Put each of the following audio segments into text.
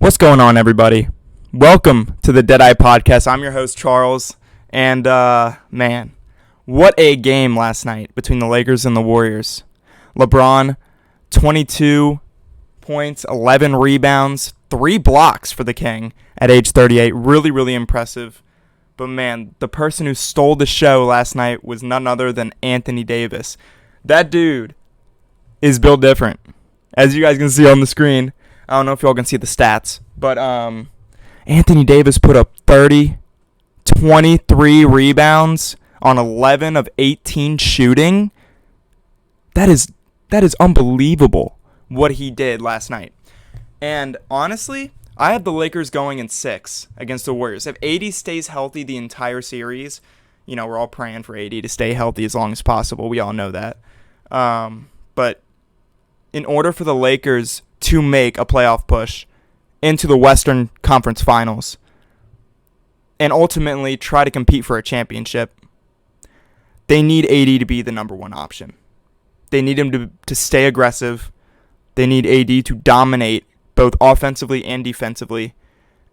What's going on, everybody? Welcome to the Deadeye Podcast. I'm your host, Charles, and man, what a game last night between the Lakers and the Warriors. LeBron, 22 points, 11 rebounds, 3 blocks for the King at age 38. Really, really impressive. But man, the person who stole the show last night was none other than Anthony Davis. That dude is built different. As you guys can see on the screen, I don't know if y'all can see the stats, but Anthony Davis put up 30, 23 rebounds on 11 of 18 shooting. That is unbelievable what he did last night. And honestly, I have the Lakers going in 6 against the Warriors. If AD stays healthy the entire series, you know, we're all praying for AD to stay healthy as long as possible. We all know that. But in order for the Lakers to make a playoff push into the Western Conference Finals and ultimately try to compete for a championship, they need AD to be the number one option. They need him to stay aggressive. They need AD to dominate both offensively and defensively.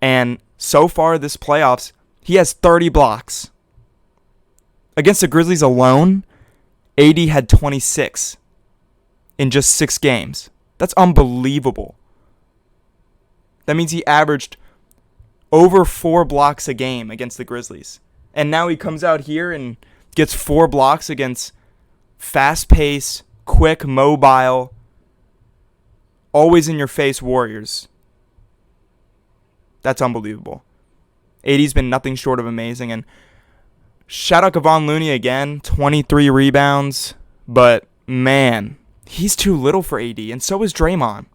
And so far this playoffs, he has 30 blocks. Against the Grizzlies alone, AD had 26 in just 6 games. That's unbelievable. That means he averaged over 4 blocks a game against the Grizzlies. And now he comes out here and gets 4 blocks against fast-paced, quick, mobile, always-in-your-face Warriors. That's unbelievable. AD's been nothing short of amazing. And shout out Kevon Looney again, 23 rebounds. But, man, he's too little for AD, and so is Draymond.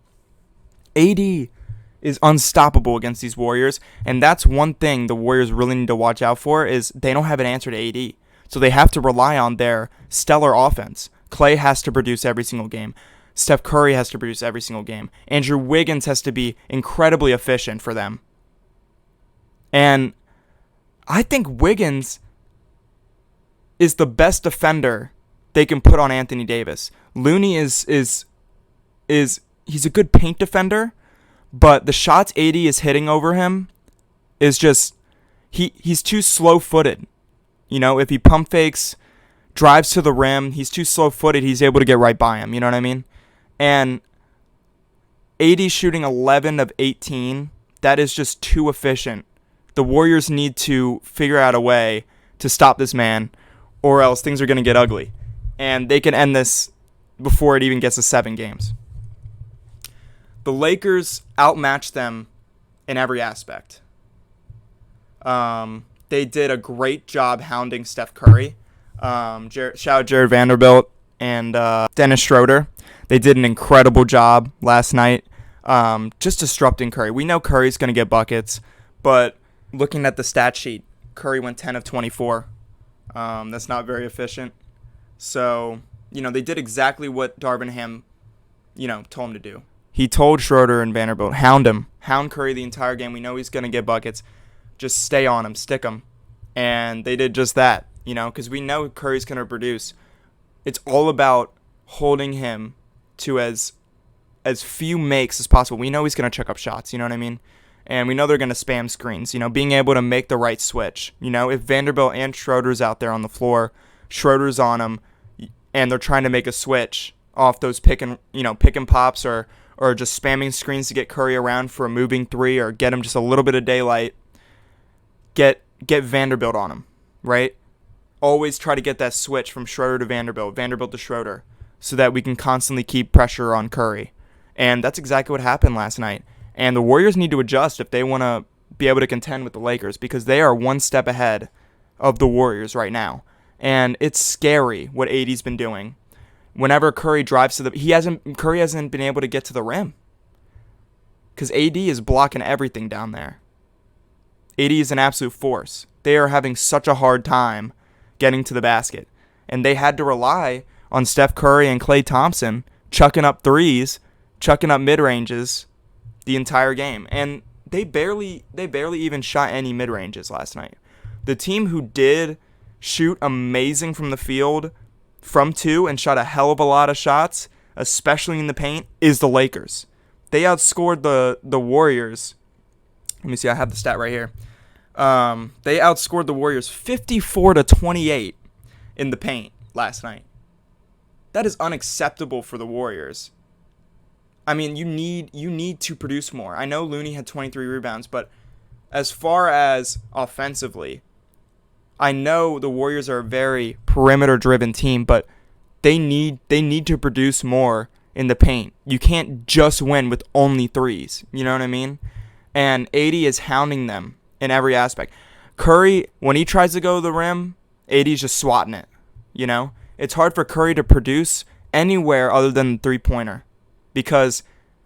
AD is unstoppable against these Warriors, and that's one thing the Warriors really need to watch out for is they don't have an answer to AD. So they have to rely on their stellar offense. Klay has to produce every single game. Steph Curry has to produce every single game. Andrew Wiggins has to be incredibly efficient for them. And I think Wiggins is the best defender they can put on Anthony Davis. Looney is he's a good paint defender, but the shots AD is hitting over him is just he's too slow-footed. You know, if he pump fakes, drives to the rim, he's too slow-footed, he's able to get right by him, you know what I mean? And AD shooting 11 of 18, that is just too efficient. The Warriors need to figure out a way to stop this man, or else things are going to get ugly. And they can end this before it even gets to 7 games. The Lakers outmatched them in every aspect. They did a great job hounding Steph Curry. Shout out Jared Vanderbilt and Dennis Schroeder. They did an incredible job last night just disrupting Curry. We know Curry's going to get buckets, but looking at the stat sheet, Curry went 10 of 24. That's not very efficient. So, you know, they did exactly what Darvin Ham, told him to do. He told Schroeder and Vanderbilt, hound him. Hound Curry the entire game. We know he's going to get buckets. Just stay on him. Stick him. And they did just that, because we know Curry's going to produce. It's all about holding him to as few makes as possible. We know he's going to check up shots, you know what I mean? And we know they're going to spam screens, being able to make the right switch. If Vanderbilt and Schroeder's out there on the floor, Schroeder's on him, and they're trying to make a switch off those pick and pops or just spamming screens to get Curry around for a moving 3 or get him just a little bit of daylight. Get Vanderbilt on him, right? Always try to get that switch from Schroeder to Vanderbilt, Vanderbilt to Schroeder, so that we can constantly keep pressure on Curry. And that's exactly what happened last night. And the Warriors need to adjust if they want to be able to contend with the Lakers because they are one step ahead of the Warriors right now. And it's scary what AD's been doing. Whenever Curry drives to Curry hasn't been able to get to the rim because AD is blocking everything down there. AD is an absolute force. They are having such a hard time getting to the basket, and they had to rely on Steph Curry and Klay Thompson chucking up threes, chucking up mid-ranges the entire game, and they barely even shot any mid-ranges last night. The team who did shoot amazing from the field from 2 and shot a hell of a lot of shots, especially in the paint, is the Lakers. They outscored the Warriors Let me see. I have the stat right here. They outscored the Warriors 54-28 in the paint last night. That is unacceptable for the Warriors. I mean, you need to produce more. I know Looney had 23 rebounds, but as far as offensively, I know the Warriors are a very perimeter-driven team, but they need to produce more in the paint. You can't just win with only threes. You know what I mean? And AD is hounding them in every aspect. Curry, when he tries to go to the rim, AD's just swatting it. You know? It's hard for Curry to produce anywhere other than the three-pointer because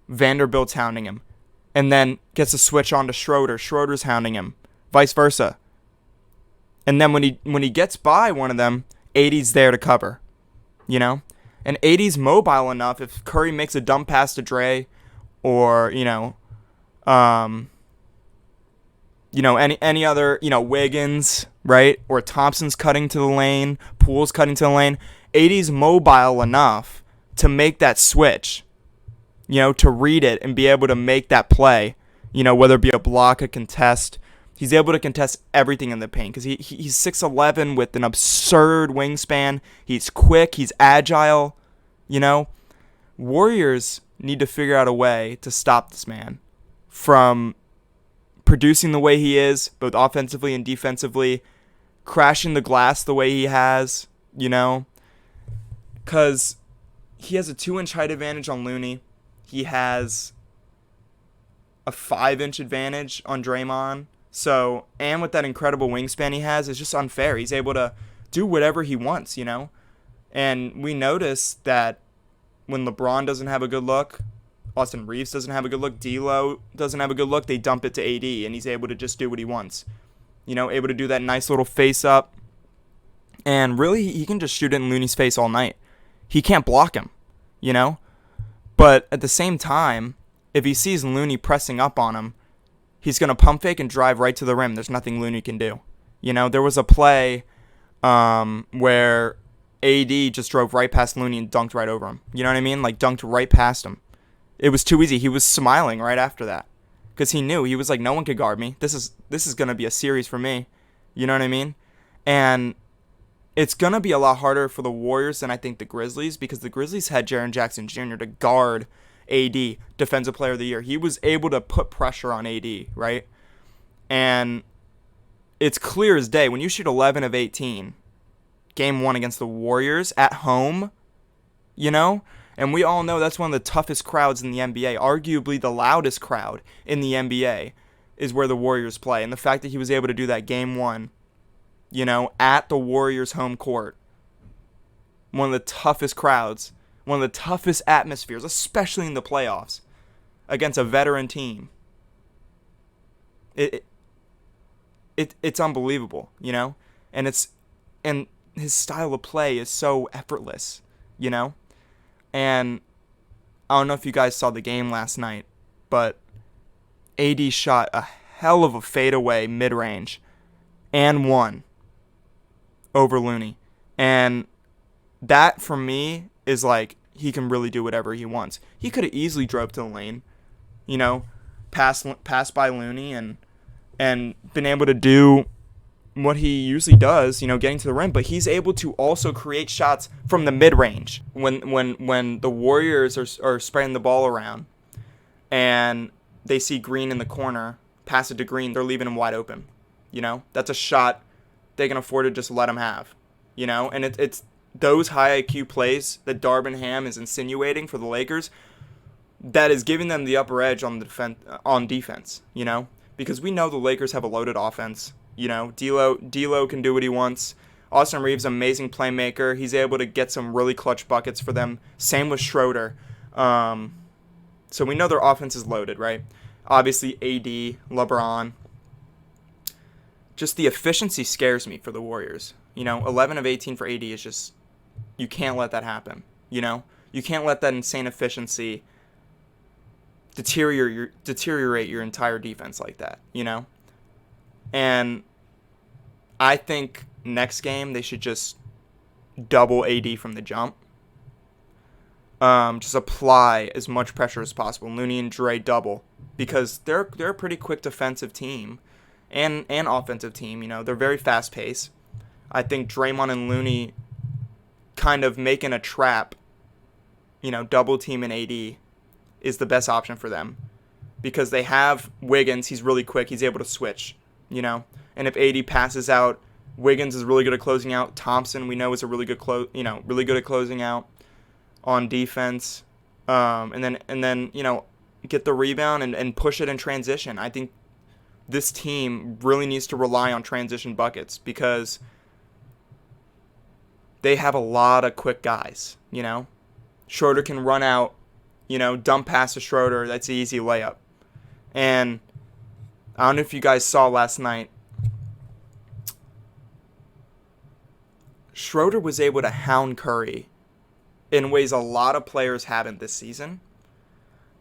Vanderbilt's hounding him. And then gets a switch on to Schroeder. Schroeder's hounding him. Vice versa. And then when he gets by one of them, AD's there to cover. You know? And AD's mobile enough if Curry makes a dump pass to Dre or, any other, Wiggins, right? Or Thompson's cutting to the lane, Poole's cutting to the lane. AD's mobile enough to make that switch, to read it and be able to make that play, whether it be a block, a contest. He's able to contest everything in the paint because he's 6'11" with an absurd wingspan. He's quick. He's agile. Warriors need to figure out a way to stop this man from producing the way he is, both offensively and defensively, crashing the glass the way he has, because he has a 2-inch height advantage on Looney. He has a 5-inch advantage on Draymond. So, and with that incredible wingspan he has, it's just unfair. He's able to do whatever he wants, And we notice that when LeBron doesn't have a good look, Austin Reeves doesn't have a good look, D'Lo doesn't have a good look, they dump it to AD, and he's able to just do what he wants. Able to do that nice little face-up. And really, he can just shoot it in Looney's face all night. He can't block him, But at the same time, if he sees Looney pressing up on him, he's going to pump fake and drive right to the rim. There's nothing Looney can do. There was a play where AD just drove right past Looney and dunked right over him. You know what I mean? Like, dunked right past him. It was too easy. He was smiling right after that because he knew. He was like, no one could guard me. This is going to be a series for me. You know what I mean? And it's going to be a lot harder for the Warriors than I think the Grizzlies because the Grizzlies had Jaren Jackson Jr. to guard AD, Defensive Player of the Year. He was able to put pressure on AD, right? And it's clear as day. When you shoot 11 of 18, game 1 against the Warriors at home, and we all know that's one of the toughest crowds in the NBA, arguably the loudest crowd in the NBA is where the Warriors play. And the fact that he was able to do that game 1, at the Warriors' home court, one of the toughest crowds, one of the toughest atmospheres, especially in the playoffs, against a veteran team. It's unbelievable, and his style of play is so effortless, and I don't know if you guys saw the game last night, but AD shot a hell of a fadeaway mid-range and won over Looney, and that for me is like he can really do whatever he wants. He could have easily drove to the lane, passed by Looney and been able to do what he usually does, getting to the rim, but he's able to also create shots from the mid-range. When the Warriors are spreading the ball around and they see Green in the corner, pass it to Green, they're leaving him wide open. That's a shot they can afford to just let him have. And it's those high IQ plays that Darvin Ham is insinuating for the Lakers that is giving them the upper edge on defense, because we know the Lakers have a loaded offense. D'Lo can do what he wants. Austin Reeves, amazing playmaker. He's able to get some really clutch buckets for them. Same with Schroeder. So we know their offense is loaded, right? Obviously, AD, LeBron. Just the efficiency scares me for the Warriors. 11 of 18 for AD is just, you can't let that happen. You can't let that insane efficiency deteriorate your entire defense like that, And I think next game they should just double AD from the jump. Just apply as much pressure as possible. Looney and Dre double. because they're a pretty quick defensive team and offensive team. You know, they're very fast paced. I think Draymond and Looney kind of making a trap, you know, double teaming AD is the best option for them, because they have Wiggins. He's really quick. He's able to switch, you know. And if AD passes out, Wiggins is really good at closing out. Thompson, we know, is a really good really good at closing out on defense. And then you know, get the rebound and push it in transition. I think this team really needs to rely on transition buckets, because they have a lot of quick guys, you know. Schroeder can run out, you know, dump pass to Schroeder. That's an easy layup. And I don't know if you guys saw last night, Schroeder was able to hound Curry in ways a lot of players haven't this season.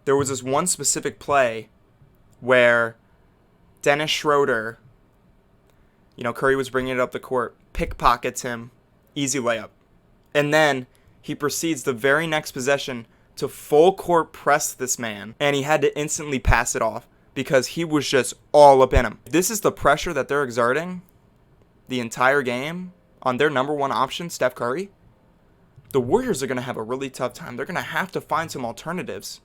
There was this one specific play where Dennis Schroeder, you know, Curry was bringing it up the court, pickpockets him, easy layup. And then he proceeds the very next possession to full court press this man, and he had to instantly pass it off because he was just all up in him. This is the pressure that they're exerting the entire game on their number one option, Steph Curry. The Warriors are going to have a really tough time. They're going to have to find some alternatives.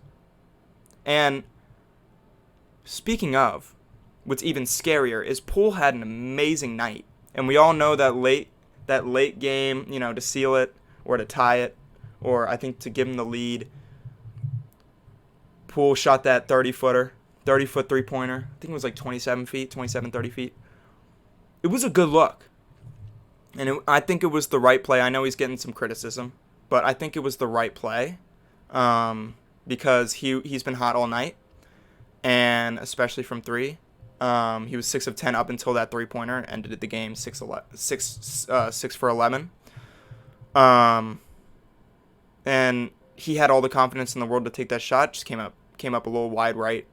And speaking of, what's even scarier is Poole had an amazing night. And we all know that late game, you know, to seal it or to tie it, or I think to give him the lead, Poole shot that 30-foot three-pointer. I think it was like 27, 30 feet. It was a good look. And I think it was the right play. I know he's getting some criticism, but I think it was the right play, because he's been hot all night, and especially from three. He was 6 of 10 up until that three-pointer, ended the game 6 for 11. And he had all the confidence in the world to take that shot. Just came up a little wide right.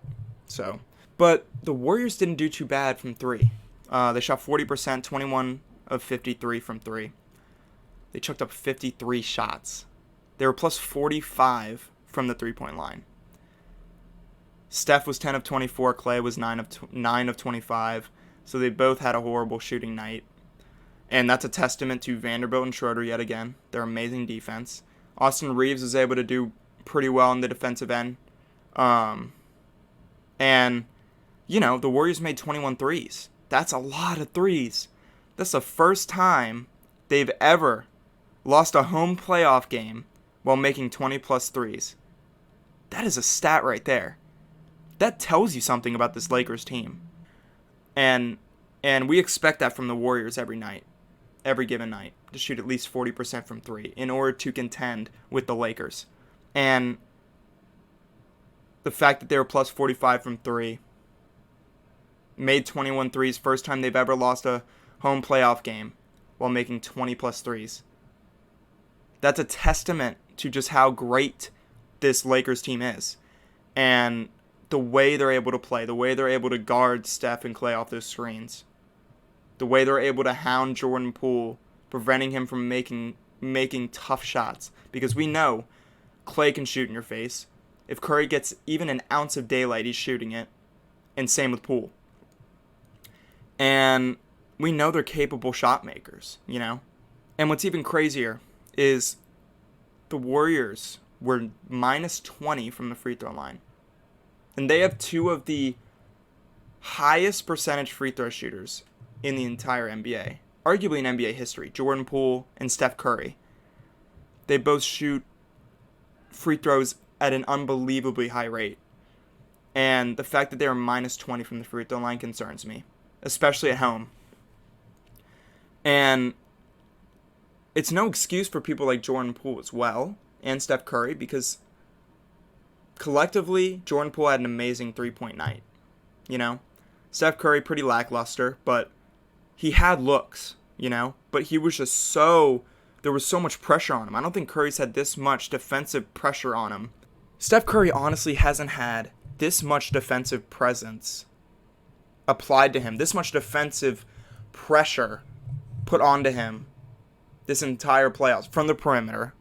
So, but the Warriors didn't do too bad from three. They shot 40%, 21 of 53 from three. They chucked up 53 shots. They were plus 45 from the three-point line. Steph was 10 of 24. Clay was 9 of 25. So they both had a horrible shooting night. And that's a testament to Vanderbilt and Schroeder yet again. Their amazing defense. Austin Reeves was able to do pretty well on the defensive end. And, you know, the Warriors made 21 threes. That's a lot of threes. That's the first time they've ever lost a home playoff game while making 20-plus threes. That is a stat right there. That tells you something about this Lakers team. And we expect that from the Warriors every given night, to shoot at least 40% from three in order to contend with the Lakers. And the fact that they were plus 45 from three, made 21 threes, first time they've ever lost a home playoff game while making 20-plus threes. That's a testament to just how great this Lakers team is. And the way they're able to play, the way they're able to guard Steph and Clay off those screens, the way they're able to hound Jordan Poole, preventing him from making tough shots. Because we know Clay can shoot in your face. If Curry gets even an ounce of daylight, he's shooting it. And same with Poole. And we know they're capable shot makers, you know? And what's even crazier is the Warriors were minus 20 from the free throw line. And they have two of the highest percentage free throw shooters in the entire NBA. Arguably in NBA history, Jordan Poole and Steph Curry. They both shoot free throws at an unbelievably high rate. And the fact that they were minus 20 from the free throw line concerns me, especially at home. And it's no excuse for people like Jordan Poole as well, and Steph Curry, because collectively, Jordan Poole had an amazing three-point night. You know? Steph Curry, pretty lackluster, but he had looks, you know? But he was just there was so much pressure on him. I don't think Curry's had this much defensive pressure on him. Steph Curry honestly hasn't had this much defensive presence applied to him, this much defensive pressure put onto him this entire playoffs, from the perimeter,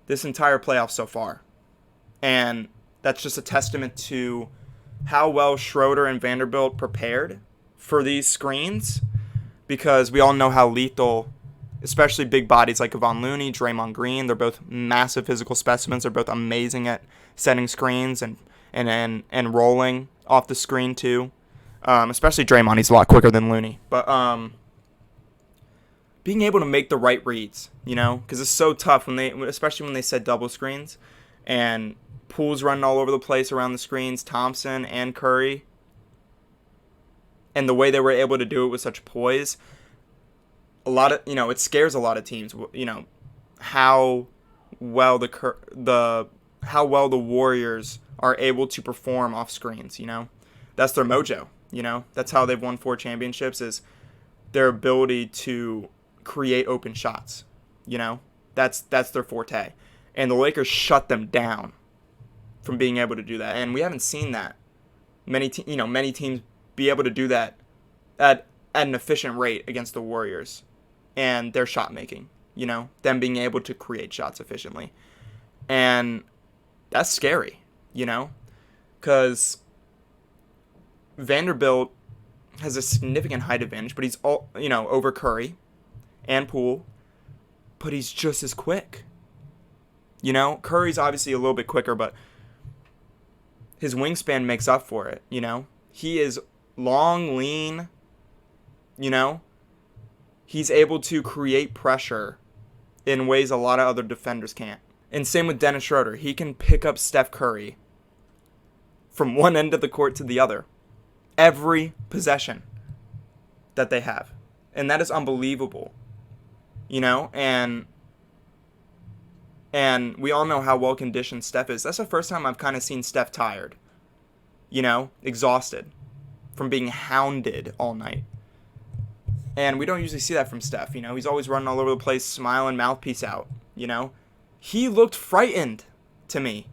this entire playoff so far. And that's just a testament to how well Schroeder and Vanderbilt prepared for these screens, because we all know how lethal, especially big bodies like Kevon Looney, Draymond Green, they're both massive physical specimens. They're both amazing at setting screens and rolling off the screen too. Especially Draymond, he's a lot quicker than Looney. But being able to make the right reads, because it's so tough especially when they set double screens, and Poole's running all over the place around the screens, Thompson and Curry, and the way they were able to do it with such poise. It scares a lot of teams. How well the Warriors are able to perform off screens. That's their mojo. That's how they've won 4 championships, is their ability to create open shots. That's their forte, and the Lakers shut them down from being able to do that. And we haven't seen that many teams be able to do that at an efficient rate against the Warriors and their shot making. Them being able to create shots efficiently, and that's scary. Because Vanderbilt has a significant height advantage, but he's over Curry and Poole, but he's just as quick. Curry's obviously a little bit quicker, but his wingspan makes up for it. He is long, lean. He's able to create pressure in ways a lot of other defenders can't. And same with Dennis Schroeder. He can pick up Steph Curry from one end of the court to the other every possession that they have. And that is unbelievable. And we all know how well conditioned Steph is. That's the first time I've kind of seen Steph tired. Exhausted from being hounded all night. And we don't usually see that from Steph. He's always running all over the place, smiling, mouthpiece out. He looked frightened to me.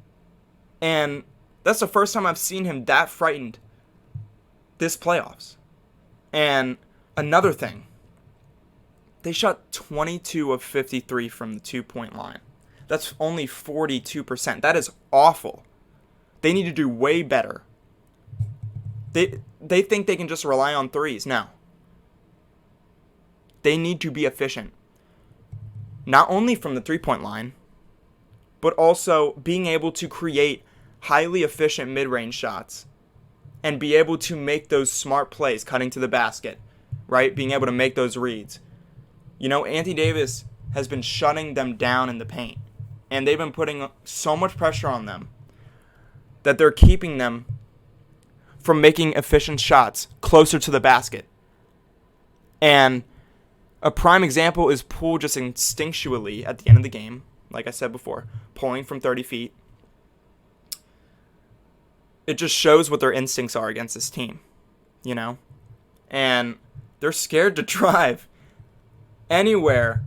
And that's the first time I've seen him that frightened this playoffs. And another thing, they shot 22 of 53 from the 2-point line. That's only 42%. That is awful. They need to do way better. They think they can just rely on threes. No. They need to be efficient. Not only from the 3-point line, but also being able to create highly efficient mid-range shots and be able to make those smart plays, cutting to the basket, right? Being able to make those reads. Anthony Davis has been shutting them down in the paint, and they've been putting so much pressure on them that they're keeping them from making efficient shots closer to the basket. And a prime example is Poole just instinctually at the end of the game, like I said before, pulling from 30 feet. It just shows what their instincts are against this team, And they're scared to drive anywhere,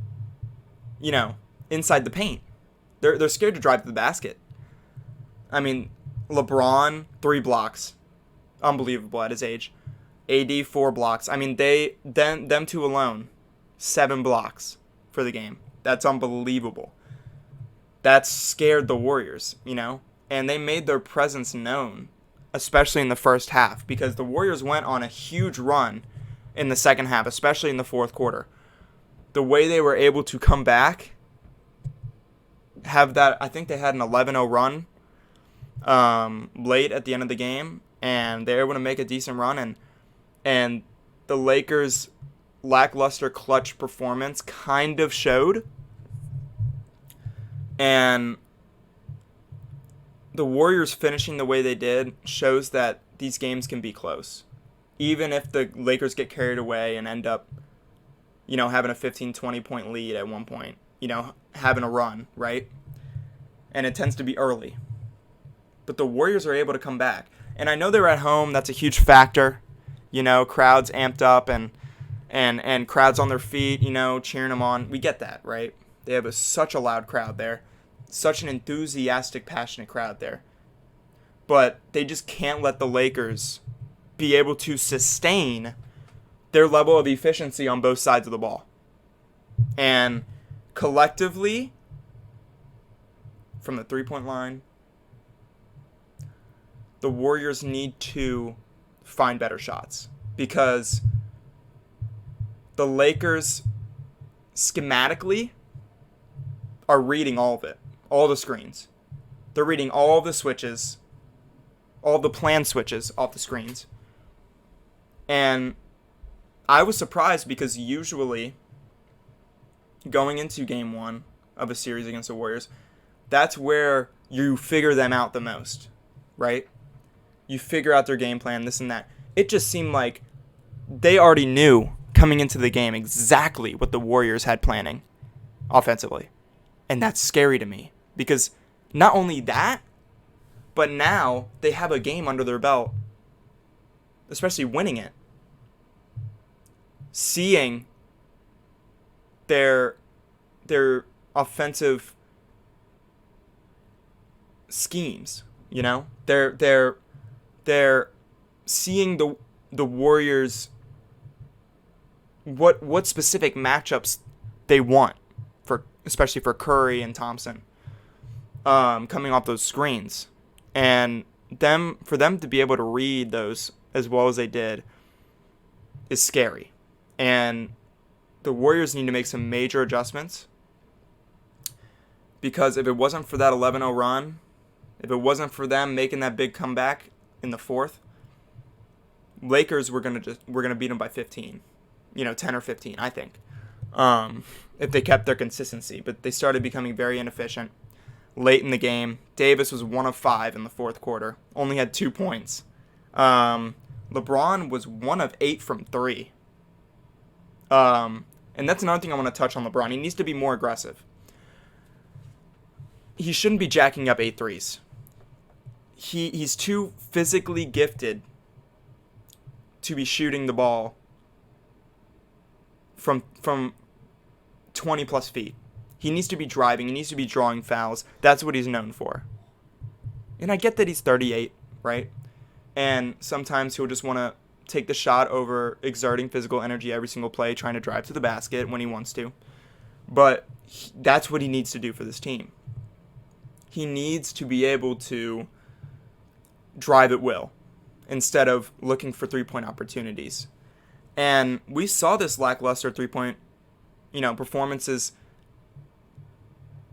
inside the paint. They're scared to drive to the basket. I mean, LeBron, 3 blocks. Unbelievable at his age. AD, 4 blocks. I mean, them two alone, 7 blocks for the game. That's unbelievable. That scared the Warriors, and they made their presence known, especially in the first half, because the Warriors went on a huge run in the second half, especially in the fourth quarter. The way they were able to come back, have that, I think they had an 11-0 run late at the end of the game, and they were able to make a decent run, and the Lakers' lackluster clutch performance kind of showed. And the Warriors finishing the way they did shows that these games can be close. Even if the Lakers get carried away and end up, having a 15, 20-point lead at one point, having a run, right? And it tends to be early. But the Warriors are able to come back. And I know they're at home. That's a huge factor. Crowds amped up and crowds on their feet, cheering them on. We get that, right? They have such a loud crowd there. Such an enthusiastic, passionate crowd there. But they just can't let the Lakers be able to sustain their level of efficiency on both sides of the ball. And collectively, from the 3-point line, the Warriors need to find better shots because the Lakers schematically are reading all of it, all the screens. They're reading all the switches, all the planned switches off the screens. And I was surprised because usually going into game 1 of a series against the Warriors, that's where you figure them out the most, right? You figure out their game plan, this and that. It just seemed like they already knew coming into the game exactly what the Warriors had planning offensively. And that's scary to me because not only that, but now they have a game under their belt, especially winning it, seeing their offensive schemes, you know? They're seeing the Warriors what specific matchups they want for, especially for Curry and Thompson, coming off those screens, and for them to be able to read those as well as they did is scary. And the Warriors need to make some major adjustments because if it wasn't for that 11-0 run, if it wasn't for them making that big comeback in the fourth, Lakers were gonna beat them by 15, 10 or 15, I think, if they kept their consistency. But they started becoming very inefficient late in the game. Davis was 1 of 5 in the fourth quarter, only had 2 points. LeBron was 1 of 8 from 3. And that's another thing I want to touch on LeBron. He needs to be more aggressive. He shouldn't be jacking up 8 threes. He's too physically gifted to be shooting the ball from 20 plus feet. He needs to be driving. He needs to be drawing fouls. That's what he's known for. And I get that he's 38, right? And sometimes he'll just want to take the shot over exerting physical energy every single play, trying to drive to the basket when he wants to. But that's what he needs to do for this team. He needs to be able to drive at will instead of looking for three-point opportunities. And we saw this lackluster three-point, performances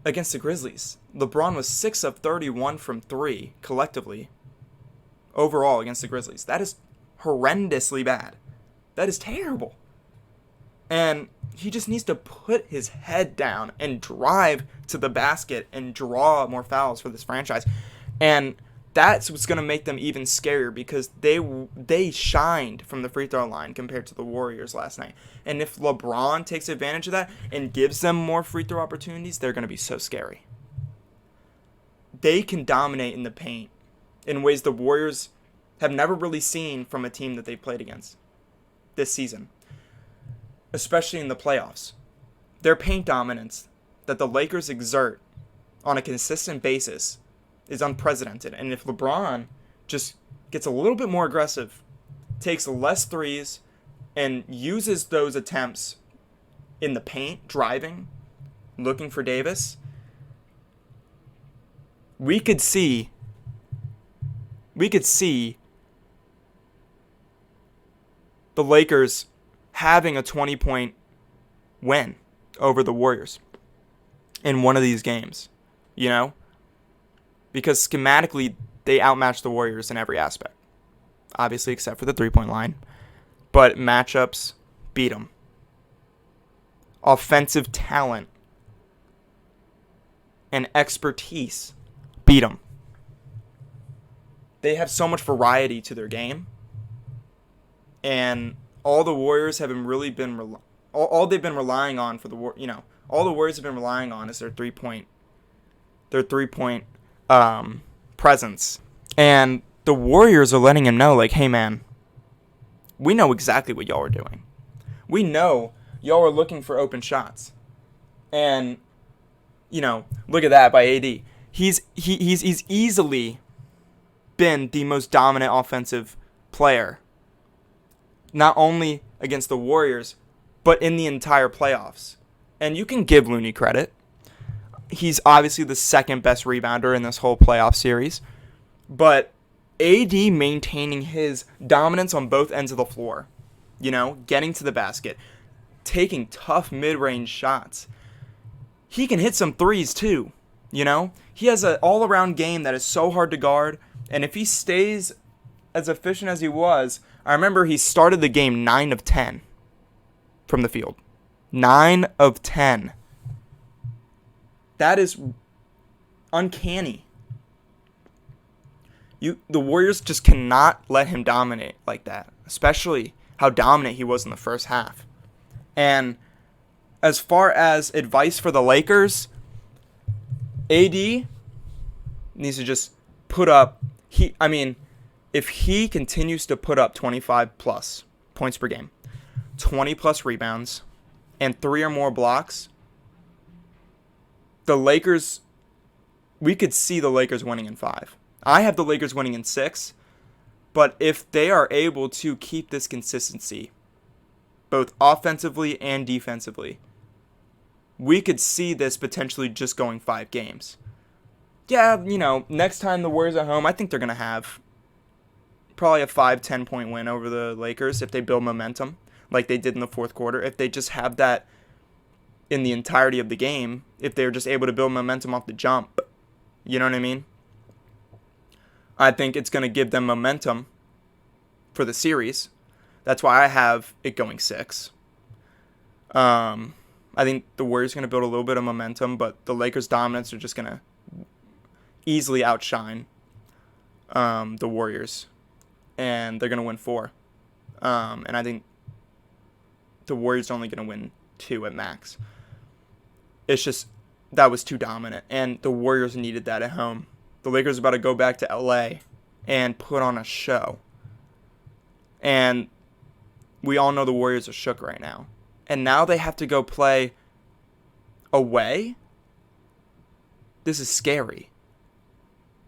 against the Grizzlies. LeBron was 6 of 31 from 3 collectively overall against the Grizzlies. That is horrendously bad. That is terrible. And he just needs to put his head down and drive to the basket and draw more fouls for this franchise. And that's what's going to make them even scarier because they shined from the free throw line compared to the Warriors last night. And if LeBron takes advantage of that and gives them more free throw opportunities, they're going to be so scary. They can dominate in the paint in ways the Warriors have never really seen from a team that they've played against this season, especially in the playoffs. Their paint dominance that the Lakers exert on a consistent basis is unprecedented. And if LeBron just gets a little bit more aggressive, takes less threes, and uses those attempts in the paint, driving, looking for Davis, we could see the Lakers having a 20-point win over the Warriors in one of these games, because schematically they outmatched the Warriors in every aspect, obviously except for the three-point line, but matchups beat them. Offensive talent and expertise beat them. They have so much variety to their game, and all the Warriors have all they've been relying on for the all the Warriors have been relying on is their three-point presence. And the Warriors are letting him know, like, hey man, we know exactly what y'all are doing. We know y'all are looking for open shots. And look at that by AD. He's easily been the most dominant offensive player, not only against the Warriors, but in the entire playoffs. And you can give Looney credit. He's obviously the second best rebounder in this whole playoff series. But AD maintaining his dominance on both ends of the floor, getting to the basket, taking tough mid-range shots. He can hit some threes too, He has an all-around game that is so hard to guard, and if he stays as efficient as he was, I remember he started the game 9 of 10 from the field. 9 of 10. That is uncanny. The Warriors just cannot let him dominate like that, especially how dominant he was in the first half. And as far as advice for the Lakers, AD needs to just put up, if he continues to put up 25 plus points per game, 20 plus rebounds, and 3 or more blocks, the Lakers, we could see the Lakers winning in 5. I have the Lakers winning in 6, but if they are able to keep this consistency, both offensively and defensively, we could see this potentially just going 5 games. Yeah, next time the Warriors at home, I think they're going to have probably a 5-10 point win over the Lakers if they build momentum like they did in the fourth quarter. If they just have that in the entirety of the game, if they're just able to build momentum off the jump, you know what I mean? I think it's going to give them momentum for the series. That's why I have it going 6. I think the Warriors are going to build a little bit of momentum, but the Lakers' dominance are just going to easily outshine the Warriors, and they're going to win 4. And I think the Warriors are only going to win 2 at max. It's just that was too dominant, and the Warriors needed that at home. The Lakers are about to go back to LA and put on a show. And we all know the Warriors are shook right now. And now they have to go play away? This is scary.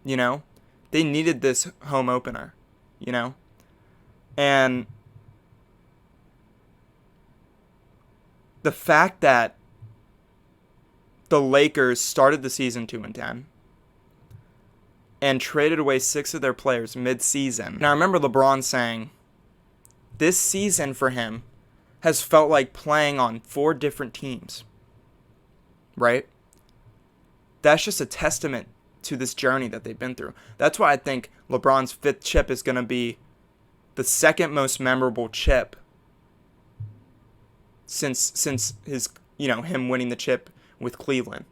They needed this home opener, And the fact that the Lakers started the season 2-10 and traded away 6 of their players mid-season. Now, I remember LeBron saying, this season for him has felt like playing on 4 different teams, right? That's just a testament to this journey that they've been through. That's why I think LeBron's 5th chip is going to be the second most memorable chip since his, him winning the chip with Cleveland.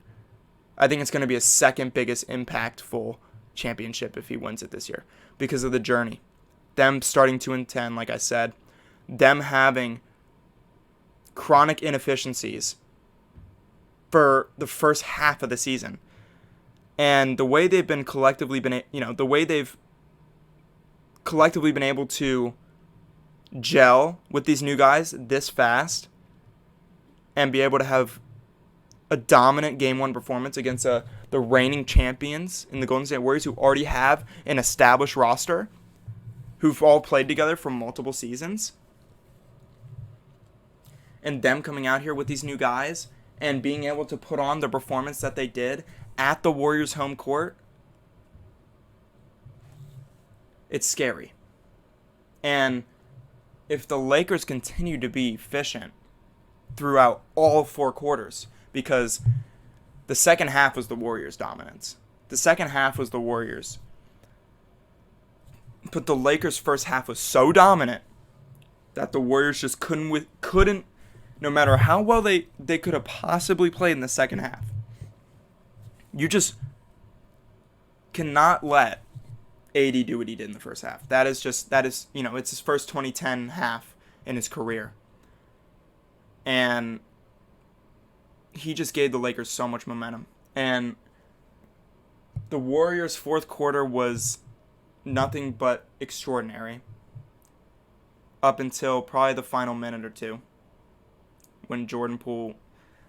I think it's going to be his second biggest impactful championship if he wins it this year because of the journey. Them starting 2-10, like I said, them having chronic inefficiencies for the first half of the season, and the way they've been collectively been able to gel with these new guys this fast and be able to have a dominant Game 1 performance against the reigning champions in the Golden State Warriors who already have an established roster, who've all played together for multiple seasons. And them coming out here with these new guys and being able to put on the performance that they did at the Warriors' home court, it's scary. And if the Lakers continue to be efficient throughout all 4 quarters, because the second half was the Warriors' dominance. The second half was the Warriors. But the Lakers' first half was so dominant that the Warriors just couldn't, no matter how well they could have possibly played in the second half. You just cannot let AD do what he did in the first half. That is, it's his first 2010 half in his career. And he just gave the Lakers so much momentum. And the Warriors' fourth quarter was nothing but extraordinary up until probably the final minute or 2 when Jordan Poole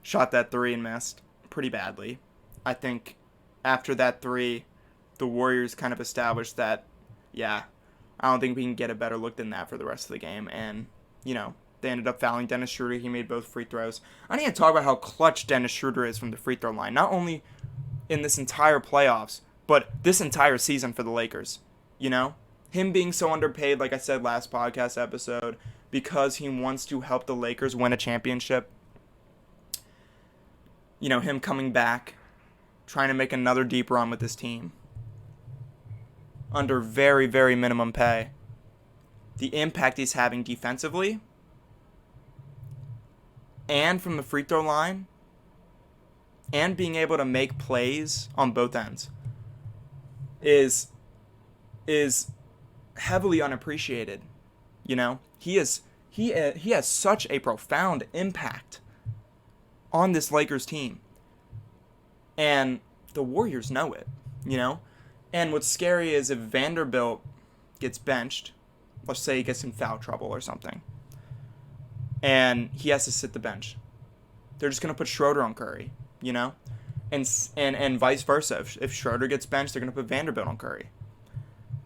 shot that 3 and missed pretty badly. I think after that 3, the Warriors kind of established that, I don't think we can get a better look than that for the rest of the game. And, they ended up fouling Dennis Schroeder. He made both free throws. I need to talk about how clutch Dennis Schroeder is from the free throw line, not only in this entire playoffs, but this entire season for the Lakers. Him being so underpaid, like I said last podcast episode, because he wants to help the Lakers win a championship. Him coming back, trying to make another deep run with this team under very, very minimum pay. The impact he's having defensively and from the free throw line and being able to make plays on both ends is heavily unappreciated. He has such a profound impact on this Lakers team. And the Warriors know it, And what's scary is if Vanderbilt gets benched, let's say he gets in foul trouble or something, and he has to sit the bench, they're just going to put Schroeder on Curry, And vice versa. If Schroeder gets benched, they're going to put Vanderbilt on Curry.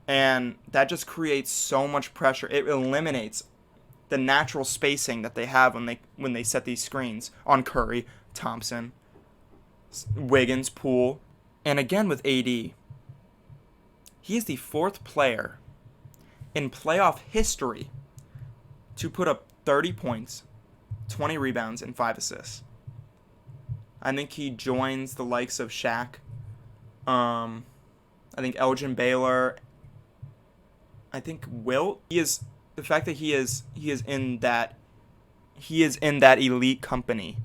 And that just creates so much pressure. It eliminates the natural spacing that they have when they set these screens on Curry, Thompson, Wiggins, Poole. And again with AD, he is the 4th player in playoff history to put up 30 points, 20 rebounds, and 5 assists. I think he joins the likes of Shaq. I think Elgin Baylor. I think Wilt. The fact that he is in that elite company.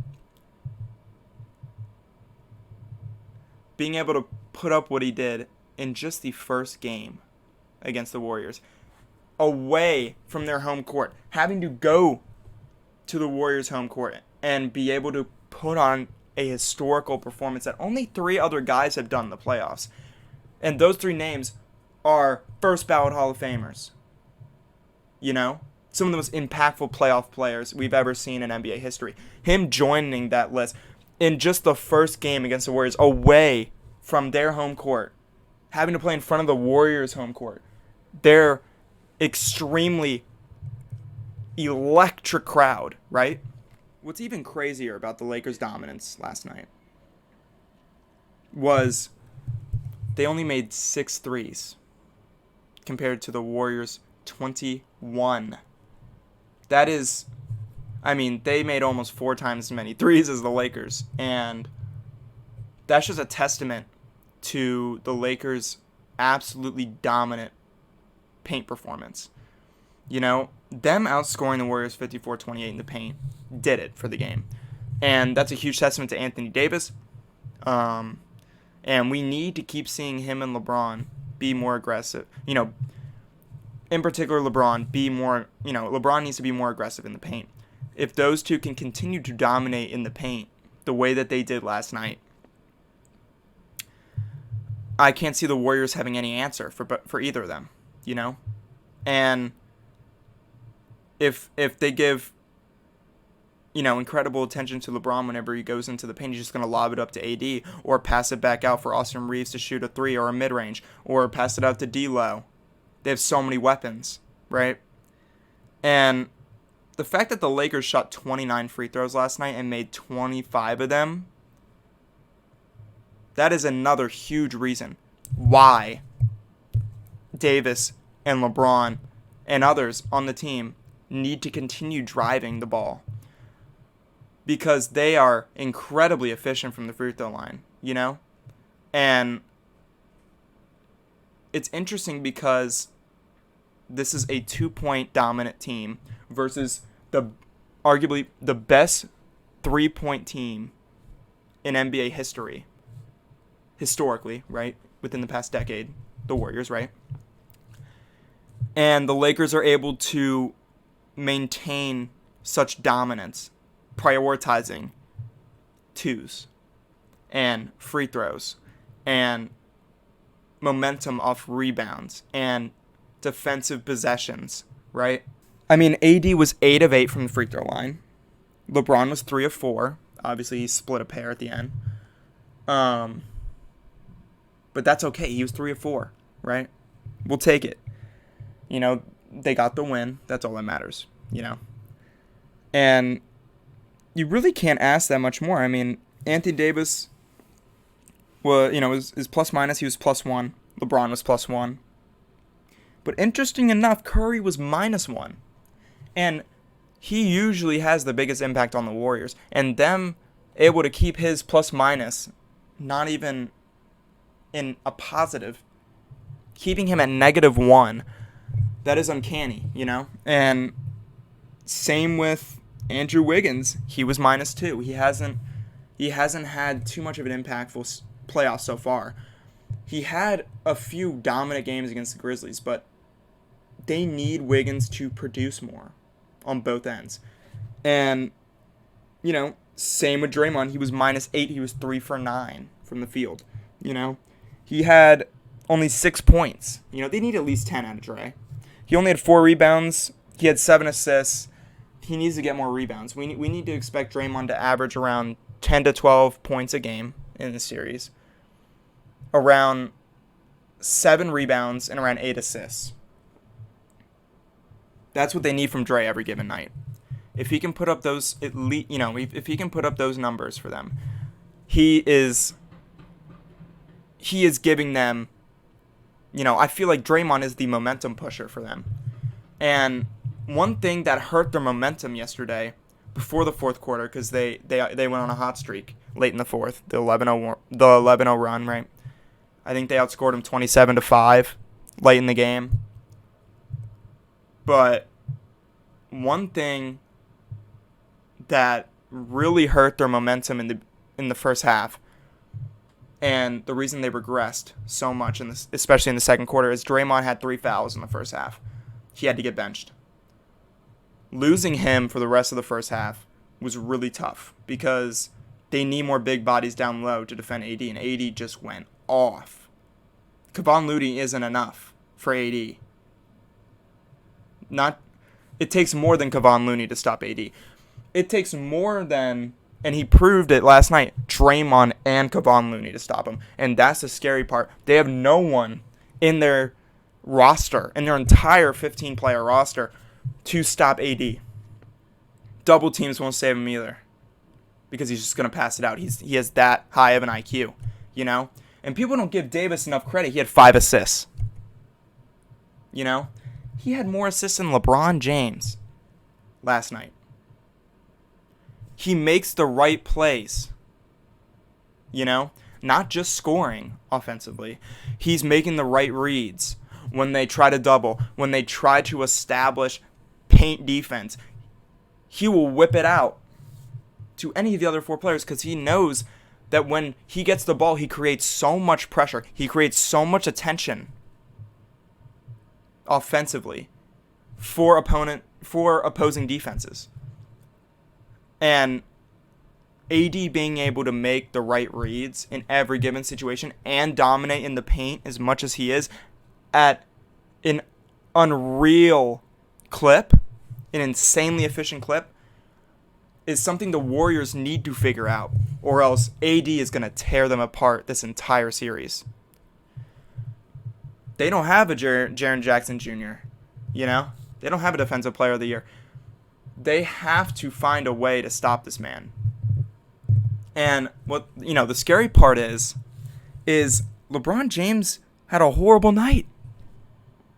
Being able to put up what he did in just the first game against the Warriors, away from their home court, having to go to the Warriors' home court and be able to put on a historical performance that only 3 other guys have done in the playoffs. And those 3 names are first ballot Hall of Famers. Some of the most impactful playoff players we've ever seen in NBA history. Him joining that list in just the first game against the Warriors, away from their home court, having to play in front of the Warriors' home court. Their extremely electric crowd, right? What's even crazier about the Lakers' dominance last night was they only made 6 threes compared to the Warriors' 21. That is, they made almost 4 times as many threes as the Lakers. And that's just a testament to the Lakers' absolutely dominant paint performance. Them outscoring the Warriors 54-28 in the paint did it for the game. And that's a huge testament to Anthony Davis. And we need to keep seeing him and LeBron be more aggressive. In particular, LeBron LeBron needs to be more aggressive in the paint. If those two can continue to dominate in the paint the way that they did last night, I can't see the Warriors having any answer for either of them, And if they give, incredible attention to LeBron whenever he goes into the paint, he's just going to lob it up to AD or pass it back out for Austin Reeves to shoot a 3 or a mid-range or pass it out to D'Lo. They have so many weapons, right? And the fact that the Lakers shot 29 free throws last night and made 25 of them, that is another huge reason why Davis and LeBron and others on the team need to continue driving the ball, because they are incredibly efficient from the free throw line, And it's interesting because this is a 2-point dominant team versus arguably the best 3-point team in NBA history. Historically, right? Within the past decade, the Warriors, right? And the Lakers are able to maintain such dominance, prioritizing 2s and free throws and momentum off rebounds and defensive possessions, right? AD was 8 of 8 from the free throw line. LeBron was 3 of 4. Obviously, he split a pair at the end. But that's okay. He was 3 of 4, right? We'll take it. They got the win. That's all that matters, And you really can't ask that much more. Anthony Davis was, is plus minus. He was +1. LeBron was +1. But interesting enough, Curry was -1. And he usually has the biggest impact on the Warriors. And them able to keep his plus-minus not even in a positive, keeping him at -1, that is uncanny, you know? And same with Andrew Wiggins. He was -2. He hasn't had too much of an impactful playoff so far. He had a few dominant games against the Grizzlies, but they need Wiggins to produce more on both ends. And, you know, same with Draymond. He was -8. He was 3 for 9 from the field. You know, he had only 6 points. You know, they need at least 10 out of Dre. He only had 4 rebounds. He had 7 assists. He needs to get more rebounds. We need to expect Draymond to average around 10 to 12 points a game in the series, around 7 rebounds, and around 8 assists. That's what they need from Dre every given night. If he can put up those if he can put up those numbers for them, he is giving them, you know, I feel like Draymond is the momentum pusher for them. And one thing that hurt their momentum yesterday before the fourth quarter, because they went on a hot streak late in the fourth, the 11-0 run, right? I think they outscored them 27-5 late in the game. But one thing that really hurt their momentum in the first half, and the reason they regressed so much, especially in the second quarter, is Draymond had 3 fouls in the first half. He had to get benched. Losing him for the rest of the first half was really tough because they need more big bodies down low to defend AD, and AD just went off. Kevon Looney isn't enough for AD. It takes more than Kevon Looney to stop AD. It takes more than, and he proved it last night, Draymond and Kevon Looney to stop him. And that's the scary part. They have no one in their roster, in their entire 15-player roster, to stop AD. Double teams won't save him either, because he's just going to pass it out. He has that high of an IQ, you know? And people don't give Davis enough credit. He had 5 assists. You know? He had more assists than LeBron James last night. He makes the right plays, you know? Not just scoring offensively. He's making the right reads when they try to double, when they try to establish paint defense. He will whip it out to any of the other 4 players because he knows that when he gets the ball, he creates so much pressure. He creates so much attention offensively for opposing defenses. And AD being able to make the right reads in every given situation and dominate in the paint as much as he is at an unreal clip, an insanely efficient clip, is something the Warriors need to figure out, or else AD is going to tear them apart this entire series. They don't have a Jaren Jackson Jr., you know? They don't have a Defensive Player of the Year. They have to find a way to stop this man. And what, you know, the scary part is LeBron James had a horrible night.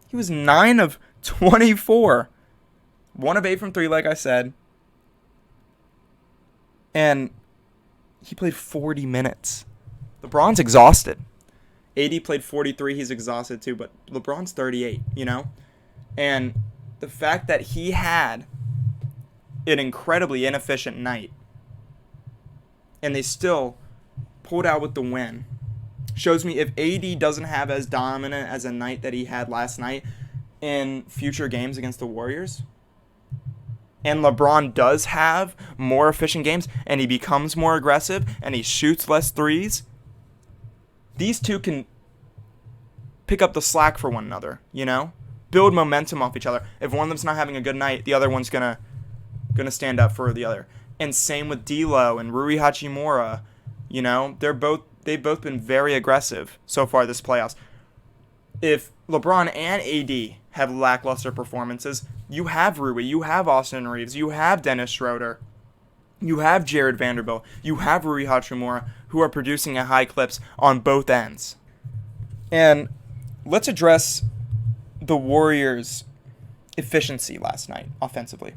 He was 9 of 24. 1 of 8 from 3, like I said. And he played 40 minutes. LeBron's exhausted. AD played 43. He's exhausted too, but LeBron's 38, you know? And the fact that he had an incredibly inefficient night and they still pulled out with the win shows me if AD doesn't have as dominant as a night that he had last night in future games against the Warriors, and LeBron does have more efficient games and he becomes more aggressive and he shoots less threes, these two can pick up the slack for one another, you know? Build momentum off each other. If one of them's not having a good night, the other one's gonna stand up for the other. And same with D'Lo and Rui Hachimura. You know, they've both been very aggressive so far this playoffs. If LeBron and AD have lackluster performances, you have Rui, you have Austin Reeves, you have Dennis Schroeder, you have Jared Vanderbilt, you have Rui Hachimura, who are producing at high clips on both ends. And let's address the Warriors' efficiency last night offensively.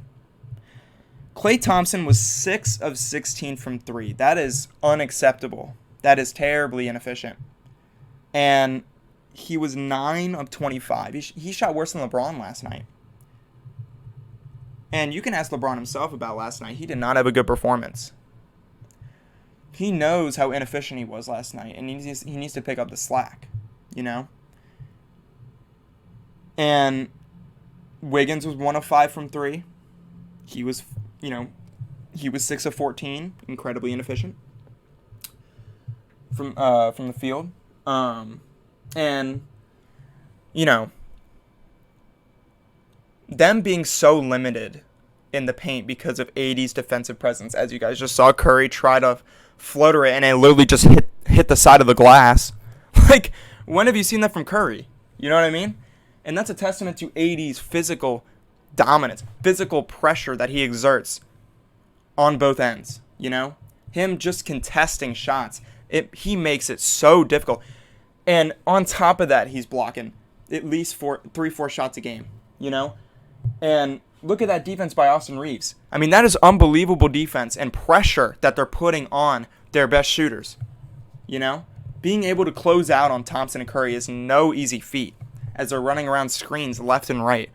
Klay Thompson was 6 of 16 from 3. That is unacceptable. That is terribly inefficient. And he was 9 of 25. He shot worse than LeBron last night. And you can ask LeBron himself about last night. He did not have a good performance. He knows how inefficient he was last night, and he needs to pick up the slack, you know? And Wiggins was 1 of 5 from 3. He was 6 of 14, incredibly inefficient from the field. And, you know, them being so limited in the paint because of AD's defensive presence, as you guys just saw Curry try to floater it, and it literally just hit the side of the glass. Like, when have you seen that from Curry? You know what I mean? And that's a testament to AD's physical dominance, physical pressure that he exerts on both ends, you know? Him just contesting shots, he makes it so difficult. And on top of that, he's blocking at least 3-4 shots a game, you know? And look at that defense by Austin Reeves. I mean, that is unbelievable defense and pressure that they're putting on their best shooters, you know? Being able to close out on Thompson and Curry is no easy feat as they're running around screens left and right.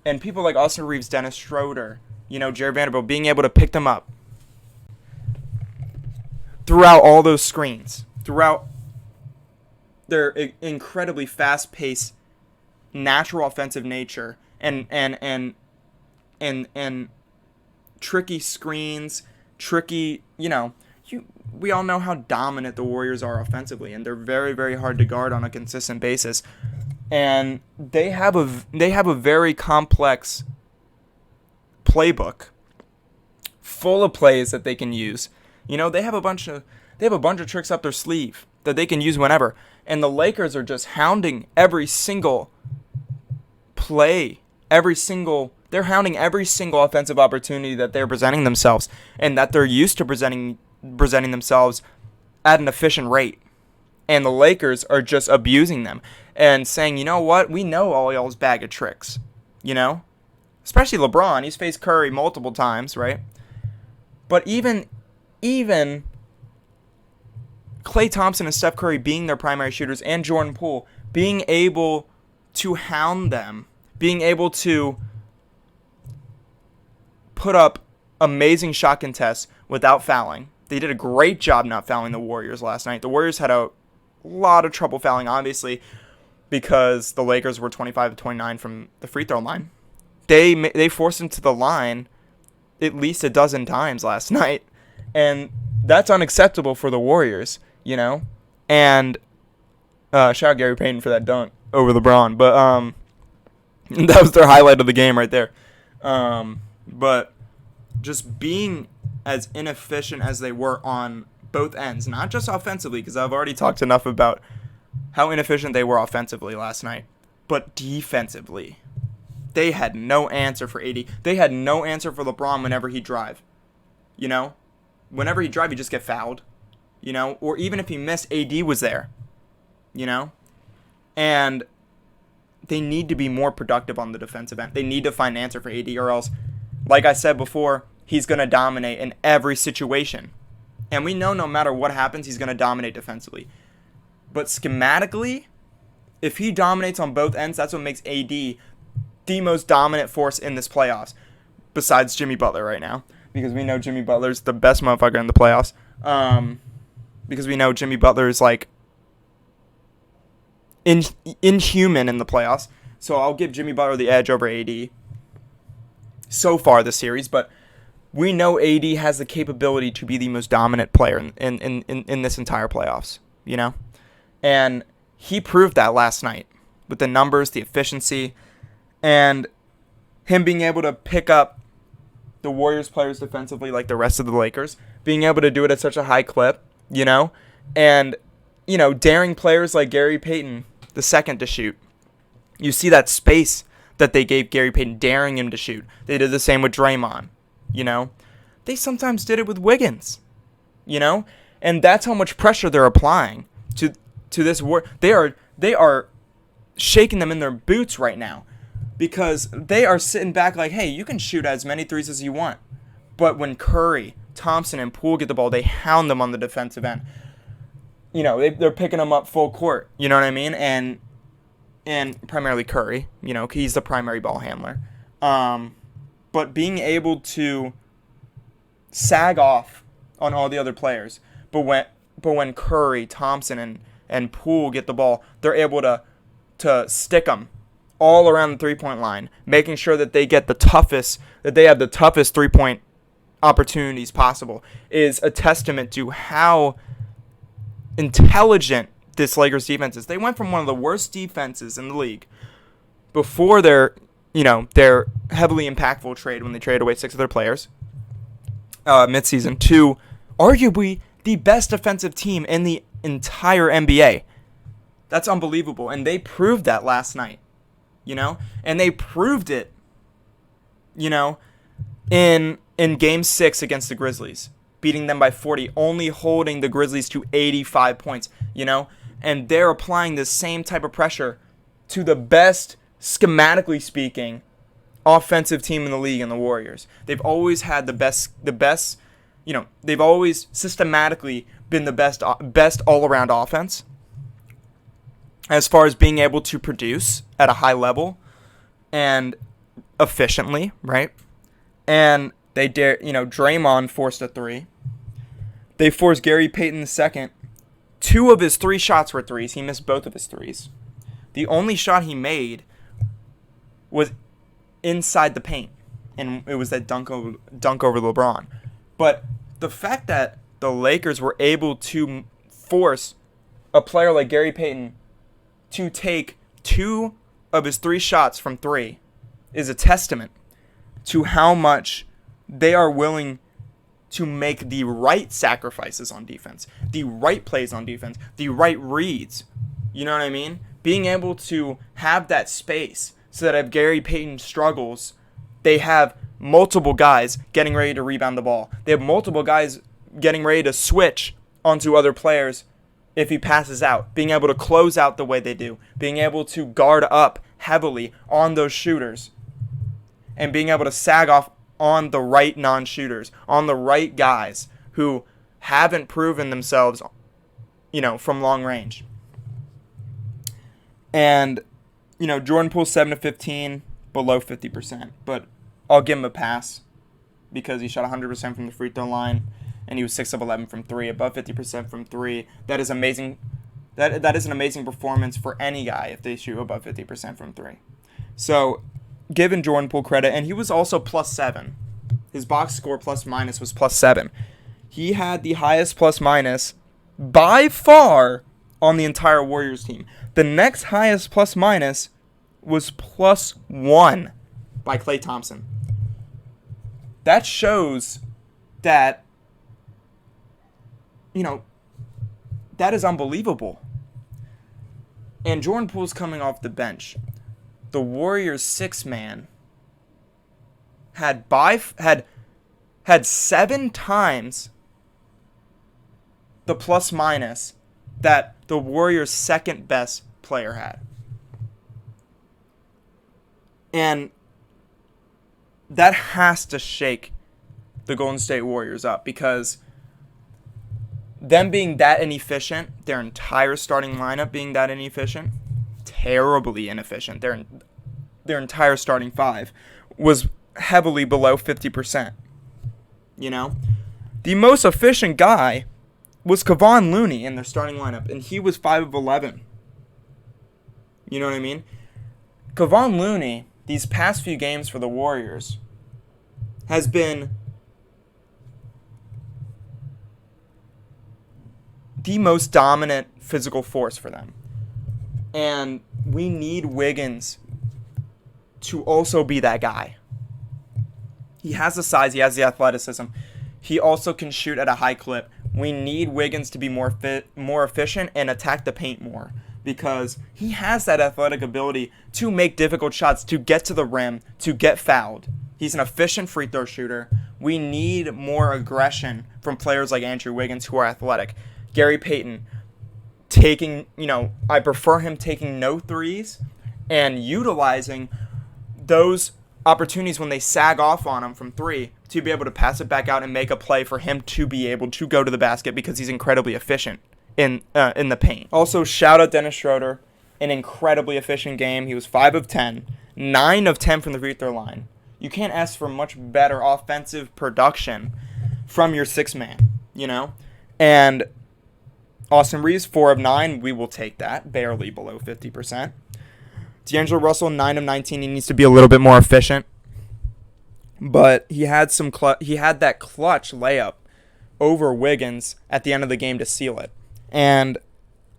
And people like Austin Reeves, Dennis Schroeder, you know, Jared Vanderbilt, being able to pick them up throughout all those screens, throughout their incredibly fast-paced, natural offensive nature, and tricky screens, you know, we all know how dominant the Warriors are offensively, and they're very, very hard to guard on a consistent basis. And they have a very complex playbook full of plays that they can use. You know, they have a bunch of tricks up their sleeve that they can use whenever. And the Lakers are just hounding every single play, they're hounding every single offensive opportunity that they're presenting themselves, and that they're used to presenting themselves at an efficient rate. And the Lakers are just abusing them and saying, you know what, we know all y'all's bag of tricks, you know? Especially LeBron, he's faced Curry multiple times, right? But even Klay Thompson and Steph Curry being their primary shooters, and Jordan Poole being able to hound them, being able to put up amazing shot contests without fouling. They did a great job not fouling the Warriors last night. The Warriors had a lot of trouble fouling, obviously, because the Lakers were 25-29 from the free throw line. They forced them to the line at least a dozen times last night, and that's unacceptable for the Warriors, you know. And shout out Gary Payton for that dunk over LeBron, but that was their highlight of the game right there. But just being as inefficient as they were on both ends, not just offensively, because I've already talked enough about how inefficient they were offensively last night, but defensively. They had no answer for AD. They had no answer for LeBron whenever he drive. You know? Whenever he drive, he just get fouled. You know? Or even if he missed, AD was there. You know? And they need to be more productive on the defensive end. They need to find an answer for AD, or else, like I said before, he's going to dominate in every situation. And we know no matter what happens, he's going to dominate defensively. But schematically, if he dominates on both ends, that's what makes AD the most dominant force in this playoffs, besides Jimmy Butler right now. Because we know Jimmy Butler's the best motherfucker in the playoffs. Because we know Jimmy Butler is like inhuman in the playoffs. So I'll give Jimmy Butler the edge over AD so far this series. But we know AD has the capability to be the most dominant player in this entire playoffs, you know? And he proved that last night with the numbers, the efficiency, and him being able to pick up the Warriors players defensively like the rest of the Lakers, being able to do it at such a high clip, you know? And, you know, daring players like Gary Payton the second to shoot. You see that space that they gave Gary Payton, daring him to shoot. They did the same with Draymond, you know? They sometimes did it with Wiggins, you know? And that's how much pressure they're applying to this war. They are shaking them in their boots right now, because they are sitting back like, hey, you can shoot as many threes as you want. But when Curry, Thompson, and Poole get the ball, they hound them on the defensive end. You know, they're picking them up full court. You know what I mean? And primarily Curry. You know, he's the primary ball handler. But being able to sag off on all the other players, but when Curry, Thompson, and Poole get the ball, they're able to stick them all around the three-point line, making sure that they have the toughest 3-point opportunities possible, is a testament to how intelligent this Lakers defense is. They went from one of the worst defenses in the league before their heavily impactful trade, when they traded away 6 of their players midseason, to arguably the best defensive team in the entire NBA. That's unbelievable, and they proved that last night, and they proved it, in Game 6 against the Grizzlies, beating them by 40, only holding the Grizzlies to 85 points, and they're applying the same type of pressure to the best, schematically speaking, offensive team in the league, in the Warriors. They've always had the best, they've always systematically been the best all-around offense as far as being able to produce at a high level and efficiently, right? And they Draymond forced a 3. They forced Gary Payton II. 2 of his 3 shots were threes. He missed both of his threes. The only shot he made was inside the paint, and it was that dunk over LeBron. But the fact that the Lakers were able to force a player like Gary Payton to take 2 of his 3 shots from 3 is a testament to how much they are willing to make the right sacrifices on defense, the right plays on defense, the right reads. You know what I mean? Being able to have that space so that if Gary Payton struggles, they have multiple guys getting ready to rebound the ball. They have multiple guys getting ready to switch onto other players if he passes out. Being able to close out the way they do. Being able to guard up heavily on those shooters. And being able to sag off on the right non-shooters, on the right guys who haven't proven themselves, from long range. And, Jordan Poole 7 of 15, below 50%. But I'll give him a pass because he shot 100% from the free throw line, and he was 6 of 11 from 3, above 50% from 3. That is amazing. That is an amazing performance for any guy if they shoot above 50% from 3. So, giving Jordan Poole credit, and he was also +7. His box score plus minus was +7. He had the highest plus minus by far on the entire Warriors team. The next highest plus minus was +1 by Klay Thompson. That shows that, that is unbelievable. And Jordan Poole's coming off the bench. The Warriors' 6-man had 7 times the plus minus that the Warriors' second best player had. And that has to shake the Golden State Warriors up, because them being that inefficient, their entire starting lineup being that inefficient, terribly inefficient, their entire starting 5 was heavily below 50%. The most efficient guy was Kevon Looney in their starting lineup, and he was 5 of 11. You know what I mean? Kevon Looney, these past few games for the Warriors, has been the most dominant physical force for them. And we need Wiggins to also be that guy. He has the size, he has the athleticism. He also can shoot at a high clip. We need Wiggins to be more efficient and attack the paint more, because he has that athletic ability to make difficult shots, to get to the rim, to get fouled. He's an efficient free throw shooter. We need more aggression from players like Andrew Wiggins, who are athletic. Gary Payton, I prefer him taking no threes and utilizing those opportunities when they sag off on him from three to be able to pass it back out and make a play for him to be able to go to the basket because he's incredibly efficient in the paint. Also, shout out Dennis Schroeder, an incredibly efficient game. He was 5 of 10, 9 of 10 from the free throw line. You can't ask for much better offensive production from your sixth man, And Austin Reeves, 4 of 9. We will take that, barely below 50%. D'Angelo Russell, 9 of 19. He needs to be a little bit more efficient. But he had that clutch layup over Wiggins at the end of the game to seal it. And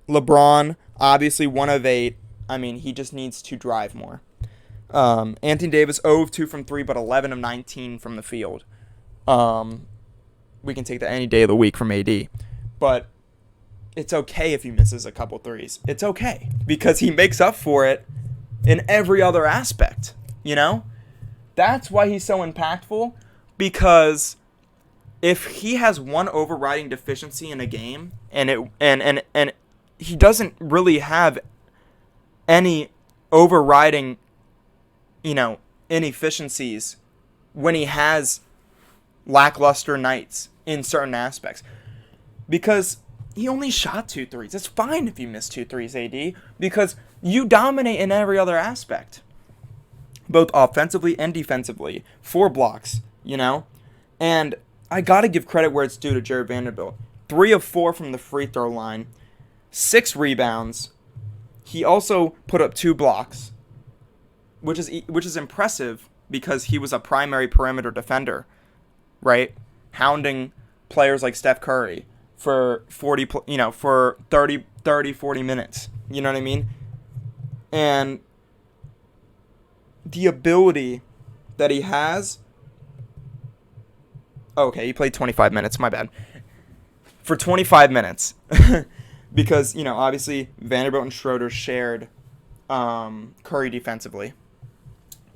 LeBron, obviously 1 of 8. I mean, he just needs to drive more. Anthony Davis, 0 of 2 from 3, but 11 of 19 from the field. We can take that any day of the week from AD. But it's okay if he misses a couple threes. It's okay because he makes up for it in every other aspect, That's why he's so impactful, because if he has one overriding deficiency in a game and he doesn't really have any overriding, inefficiencies when he has lackluster nights in certain aspects, because he only shot 2 threes. It's fine if you miss 2 threes, AD, because you dominate in every other aspect, both offensively and defensively. 4 blocks, And I got to give credit where it's due to Jared Vanderbilt. 3 of 4 from the free throw line, 6 rebounds. He also put up 2 blocks, which is impressive because he was a primary perimeter defender, right? Hounding players like Steph Curry for 40 minutes. You know what I mean? And the ability that he has. Okay, he played 25 minutes. My bad. For 25 minutes. Because, obviously Vanderbilt and Schroeder shared Curry defensively.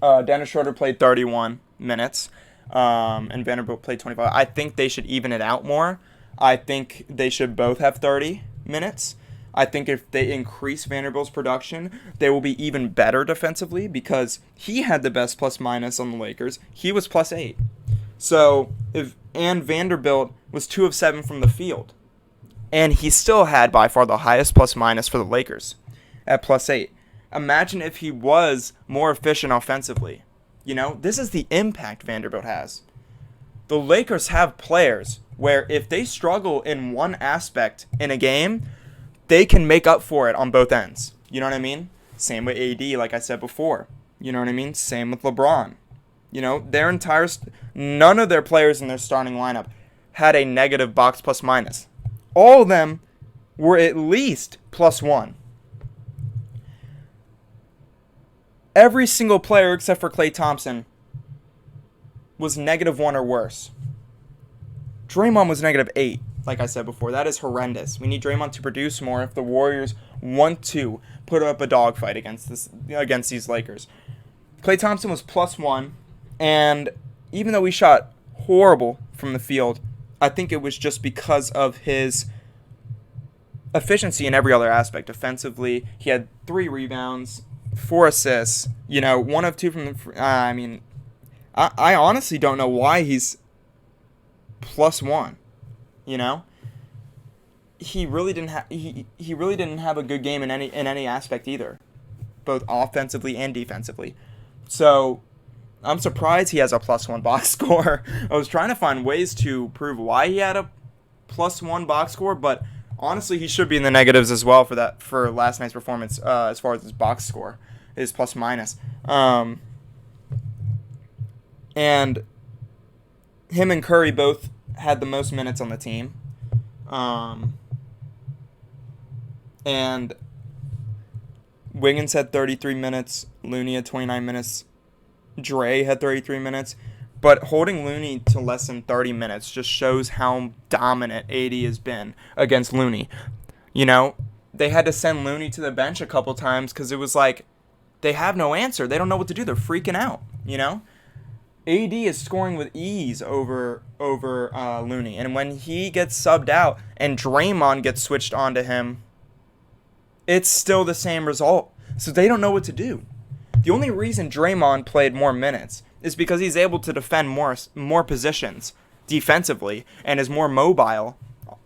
Dennis Schroeder played 31 minutes. And Vanderbilt played 25. I think they should even it out more. I think they should both have 30 minutes. I think if they increase Vanderbilt's production, they will be even better defensively because he had the best plus-minus on the Lakers. He was +8. So, and Vanderbilt was 2 of 7 from the field. And he still had by far the highest plus-minus for the Lakers at +8. Imagine if he was more efficient offensively. This is the impact Vanderbilt has. The Lakers have players where if they struggle in one aspect in a game, they can make up for it on both ends. You know what I mean? Same with AD, like I said before. You know what I mean? Same with LeBron. None of their players in their starting lineup had a negative box plus-minus. All of them were at least +1. Every single player except for Klay Thompson was -1 or worse. Draymond was -8, like I said before. That is horrendous. We need Draymond to produce more if the Warriors want to put up a dogfight against these Lakers. Klay Thompson was +1, and even though he shot horrible from the field, I think it was just because of his efficiency in every other aspect. Offensively, he had 3 rebounds, 4 assists, 1 of 2 from the... I honestly don't know why he's +1, He really didn't have he really didn't have a good game in any aspect either, both offensively and defensively. So I'm surprised he has a +1 box score. I was trying to find ways to prove why he had a +1 box score, but honestly, he should be in the negatives as well for last night's performance as far as his box score, his plus-minus. And him and Curry both had the most minutes on the team. And Wiggins had 33 minutes, Looney had 29 minutes, Dre had 33 minutes. But holding Looney to less than 30 minutes just shows how dominant AD has been against Looney. They had to send Looney to the bench a couple times because it was like they have no answer. They don't know what to do. They're freaking out, AD is scoring with ease over Looney. And when he gets subbed out and Draymond gets switched onto him, it's still the same result. So they don't know what to do. The only reason Draymond played more minutes is because he's able to defend more positions defensively and is more mobile,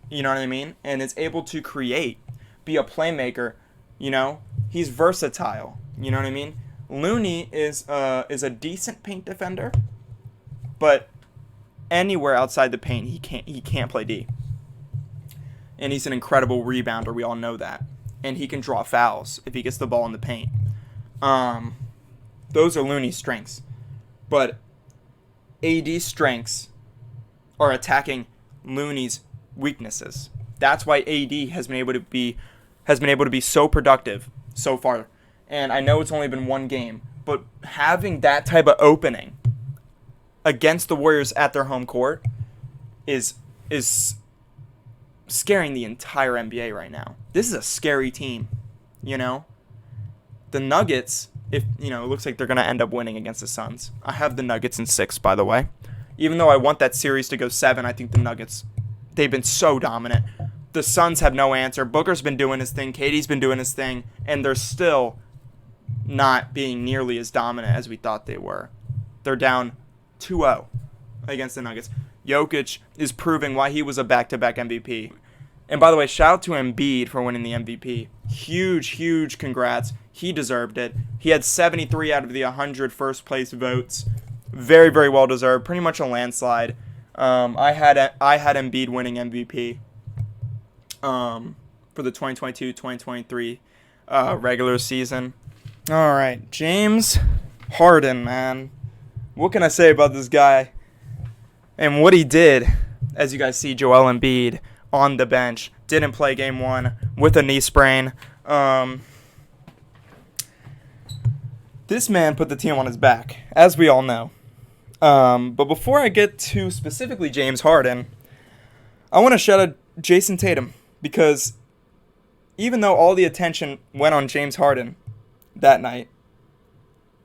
you know what I mean? And is able to create, be a playmaker, you know? He's versatile, you know what I mean? Looney is a decent paint defender, but anywhere outside the paint, he can't play D. And he's an incredible rebounder, we all know that. And he can draw fouls if he gets the ball in the paint. Those are Looney's strengths. But AD's strengths are attacking Looney's weaknesses. That's why AD has been able to be so productive so far. And I know it's only been one game, but having that type of opening against the Warriors at their home court is scaring the entire NBA right now. This is a scary team, you know? The Nuggets, it looks like they're going to end up winning against the Suns. I have the Nuggets in 6, by the way. Even though I want that series to go 7, I think the Nuggets, they've been so dominant. The Suns have no answer. Booker's been doing his thing. KD's been doing his thing. And they're still not being nearly as dominant as we thought they were. They're down 2-0 against the Nuggets. Jokic is proving why he was a back-to-back MVP. And by the way, shout out to Embiid for winning the MVP. Huge congrats. He deserved it. He had 73 out of the 100 first-place votes. Very, very well deserved. Pretty much a landslide. I had Embiid winning MVP for the 2022-2023 regular season. All right, James Harden, man. What can I say about this guy and what he did? As you guys see, Joel Embiid on the bench, didn't play game 1 with a knee sprain. This man put the team on his back, as we all know. But before I get to specifically James Harden, I want to shout out Jason Tatum, because even though all the attention went on James Harden that night,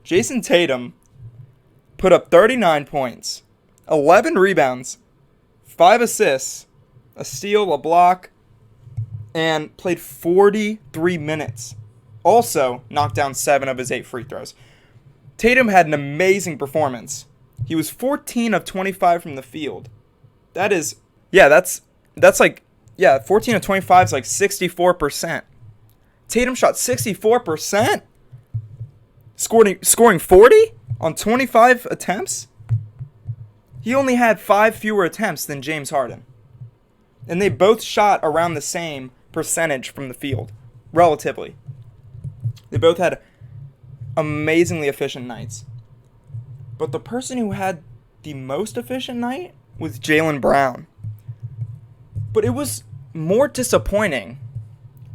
Jason Tatum put up 39 points, 11 rebounds, 5 assists, a steal, a block, and played 43 minutes. Also knocked down 7 of his 8 free throws. Tatum had an amazing performance. He was 14 of 25 from the field. That's 14 of 25 is like 64%. Tatum shot 64%? Scoring 40 on 25 attempts? He only had 5 fewer attempts than James Harden. And they both shot around the same percentage from the field, relatively. They both had amazingly efficient nights. But the person who had the most efficient night was Jaylen Brown. But it was more disappointing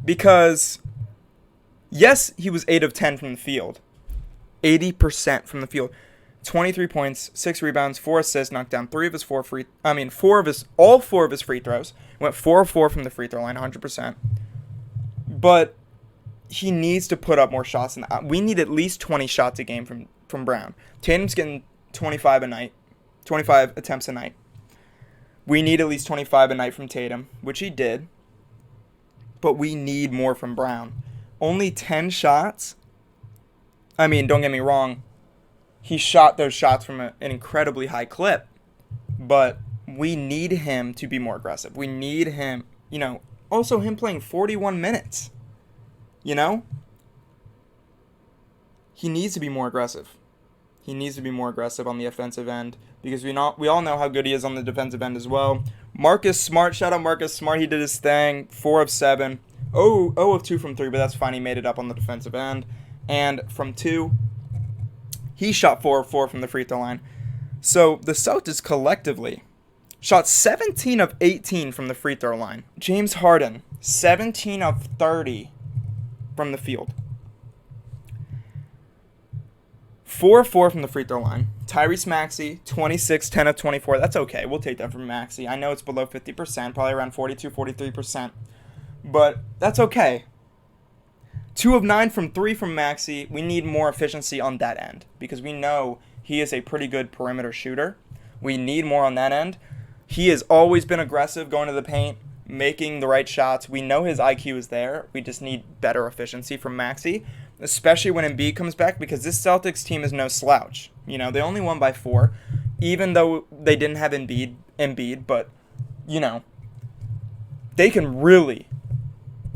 because, yes, he was 8 of 10 from the field. 80% from the field. 23 points, 6 rebounds, 4 assists, knocked down all 4 of his free throws. Went 4 of 4 from the free throw line, 100%. But he needs to put up more shots. We need at least 20 shots a game from Brown. Tatum's getting 25 attempts a night. We need at least 25 a night from Tatum, which he did. But we need more from Brown. Only 10 shots? I mean, don't get me wrong. He shot those shots from an incredibly high clip. But we need him to be more aggressive. We need him, also him playing 41 minutes. He needs to be more aggressive. He needs to be more aggressive on the offensive end because we all know how good he is on the defensive end as well. Marcus Smart, shout out Marcus Smart. He did his thing, 4 of 7. 0 of 2 from 3, but that's fine. He made it up on the defensive end. And from 2, he shot 4 of 4 from the free throw line. So the Celtics collectively shot 17 of 18 from the free throw line. James Harden, 17 of 30 from the field. 4 of 4 from the free throw line. Tyrese Maxey, 26, 10 of 24. That's okay. We'll take that from Maxey. I know it's below 50%, probably around 42, 43%. But that's okay. 2 of 9 from 3 from Maxey. We need more efficiency on that end because we know he is a pretty good perimeter shooter. We need more on that end. He has always been aggressive going to the paint. making the right shots. We know his IQ is there. We just need better efficiency from Maxey, especially when Embiid comes back, because this Celtics team is no slouch. You know, they only won by 4, even though they didn't have Embiid, but, you know, they can really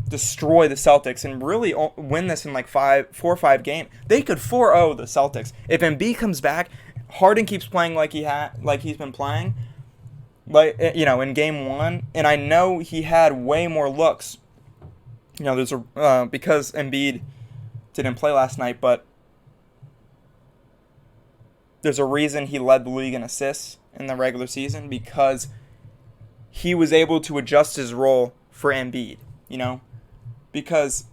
destroy the Celtics and really win this in like 4 or 5 games. They could 4-0 the Celtics. If Embiid comes back, Harden keeps playing like he's been playing, like, you know, in game 1, and I know he had way more looks. You know, there's because Embiid didn't play last night, but there's a reason he led the league in assists in the regular season, because he was able to adjust his role for Embiid, you know, because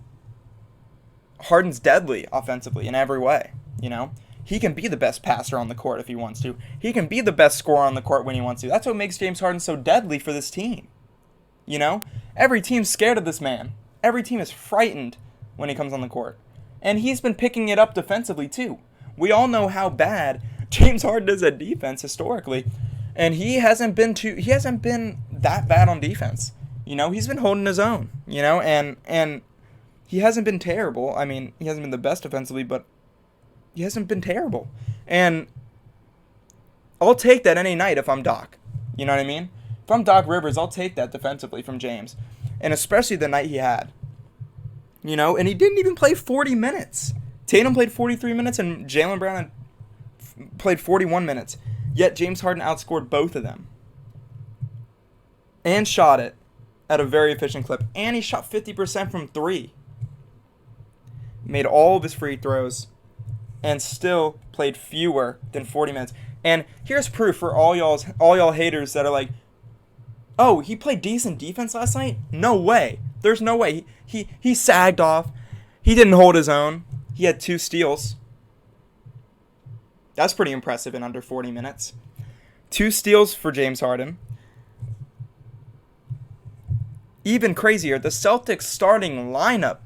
Harden's deadly offensively in every way, you know. He can be the best passer on the court if he wants to. He can be the best scorer on the court when he wants to. That's what makes James Harden so deadly for this team. You know? Every team's scared of this man. Every team is frightened when he comes on the court. And he's been picking it up defensively too. We all know how bad James Harden is at defense historically. And he hasn't been that bad on defense. You know, he's been holding his own, you know, and he hasn't been terrible. I mean, he hasn't been the best defensively, but he hasn't been terrible. And I'll take that any night if I'm Doc. You know what I mean? If I'm Doc Rivers, I'll take that defensively from James. And especially the night he had. You know, and he didn't even play 40 minutes. Tatum played 43 minutes and Jaylen Brown played 41 minutes. Yet James Harden outscored both of them. And shot it at a very efficient clip. And he shot 50% from 3. Made all of his free throws. And still played fewer than 40 minutes. And here's proof for all y'all haters that are like, oh, he played decent defense last night? No way. There's no way. He sagged off. He didn't hold his own. He had 2 steals. That's pretty impressive in under 40 minutes. 2 steals for James Harden. Even crazier, the Celtics starting lineup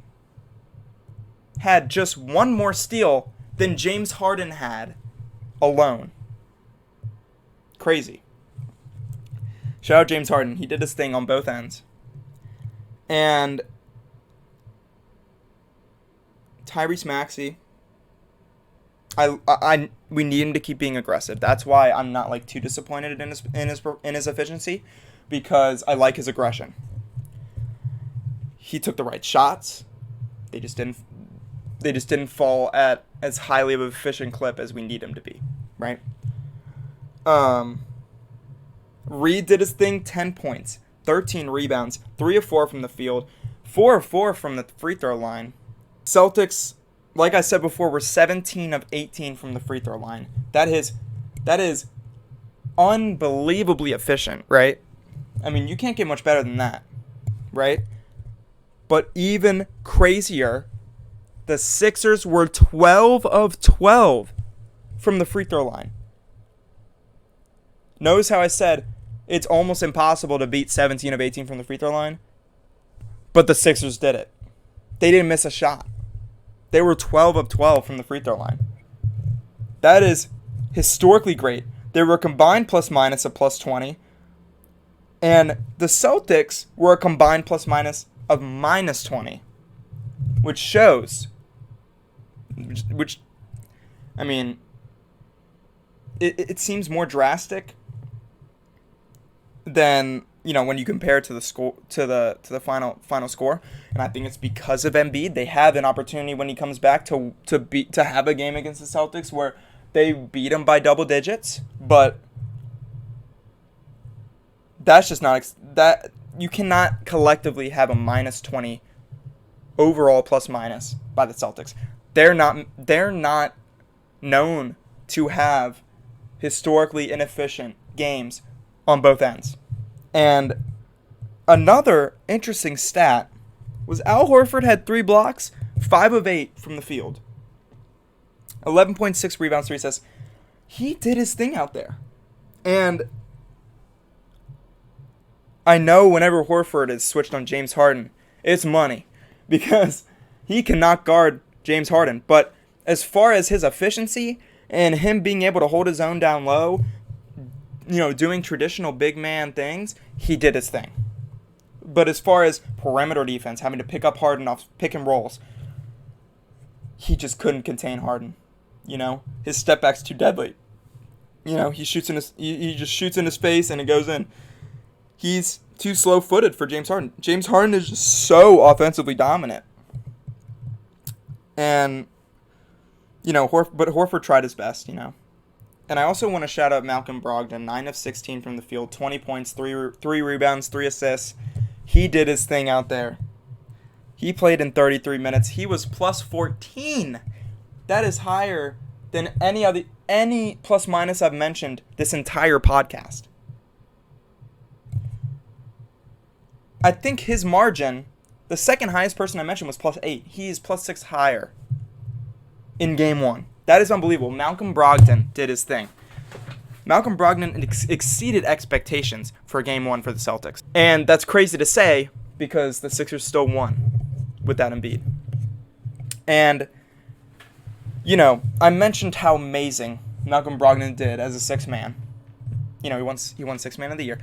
had just 1 more steal than James Harden had alone. Crazy. Shout out James Harden. He did his thing on both ends. And Tyrese Maxey, we need him to keep being aggressive. That's why I'm not like too disappointed in his efficiency, because I like his aggression. He took the right shots. They just didn't fall at as highly of an efficient clip as we need him to be, right? Reed did his thing, 10 points, 13 rebounds, 3 of 4 from the field, 4 of 4 from the free throw line. Celtics, like I said before, were 17 of 18 from the free throw line. That is unbelievably efficient, right? I mean, you can't get much better than that, right? But even crazier, the Sixers were 12 of 12 from the free throw line. Notice how I said it's almost impossible to beat 17 of 18 from the free throw line? But the Sixers did it. They didn't miss a shot. They were 12 of 12 from the free throw line. That is historically great. They were a combined plus-minus of plus 20. And the Celtics were a combined plus-minus of minus 20. Which shows, I mean, it seems more drastic than, you know, when you compare it to the score, to the final score. And I think it's because of Embiid. They have an opportunity when he comes back to have a game against the Celtics where they beat him by double digits, but that's just not that you cannot collectively have a minus 20 overall plus minus by the Celtics. They're not known to have historically inefficient games on both ends. And another interesting stat was Al Horford had 3 blocks, 5 of 8 from the field. 11.6 rebounds, 3 assists. He did his thing out there. And I know whenever Horford is switched on James Harden, it's money, because he cannot guard James Harden. But as far as his efficiency and him being able to hold his own down low, you know, doing traditional big man things, he did his thing. But as far as perimeter defense, having to pick up Harden off pick and rolls, he just couldn't contain Harden. His step back's too deadly. He just shoots in his face and it goes in. He's too slow-footed for James Harden. James Harden is just so offensively dominant. And, but Horford tried his best, And I also want to shout out Malcolm Brogdon, 9 of 16 from the field, 20 points, 3 rebounds, 3 assists. He did his thing out there. He played in 33 minutes. He was plus 14. That is higher than any plus minus I've mentioned this entire podcast. I think his margin, the second highest person I mentioned was plus 8. He is plus 6 higher in game 1. That is unbelievable. Malcolm Brogdon did his thing. Malcolm Brogdon exceeded expectations for game 1 for the Celtics. And that's crazy to say because the Sixers still won without Embiid. And, I mentioned how amazing Malcolm Brogdon did as a sixth man. He won Sixth Man of the Year.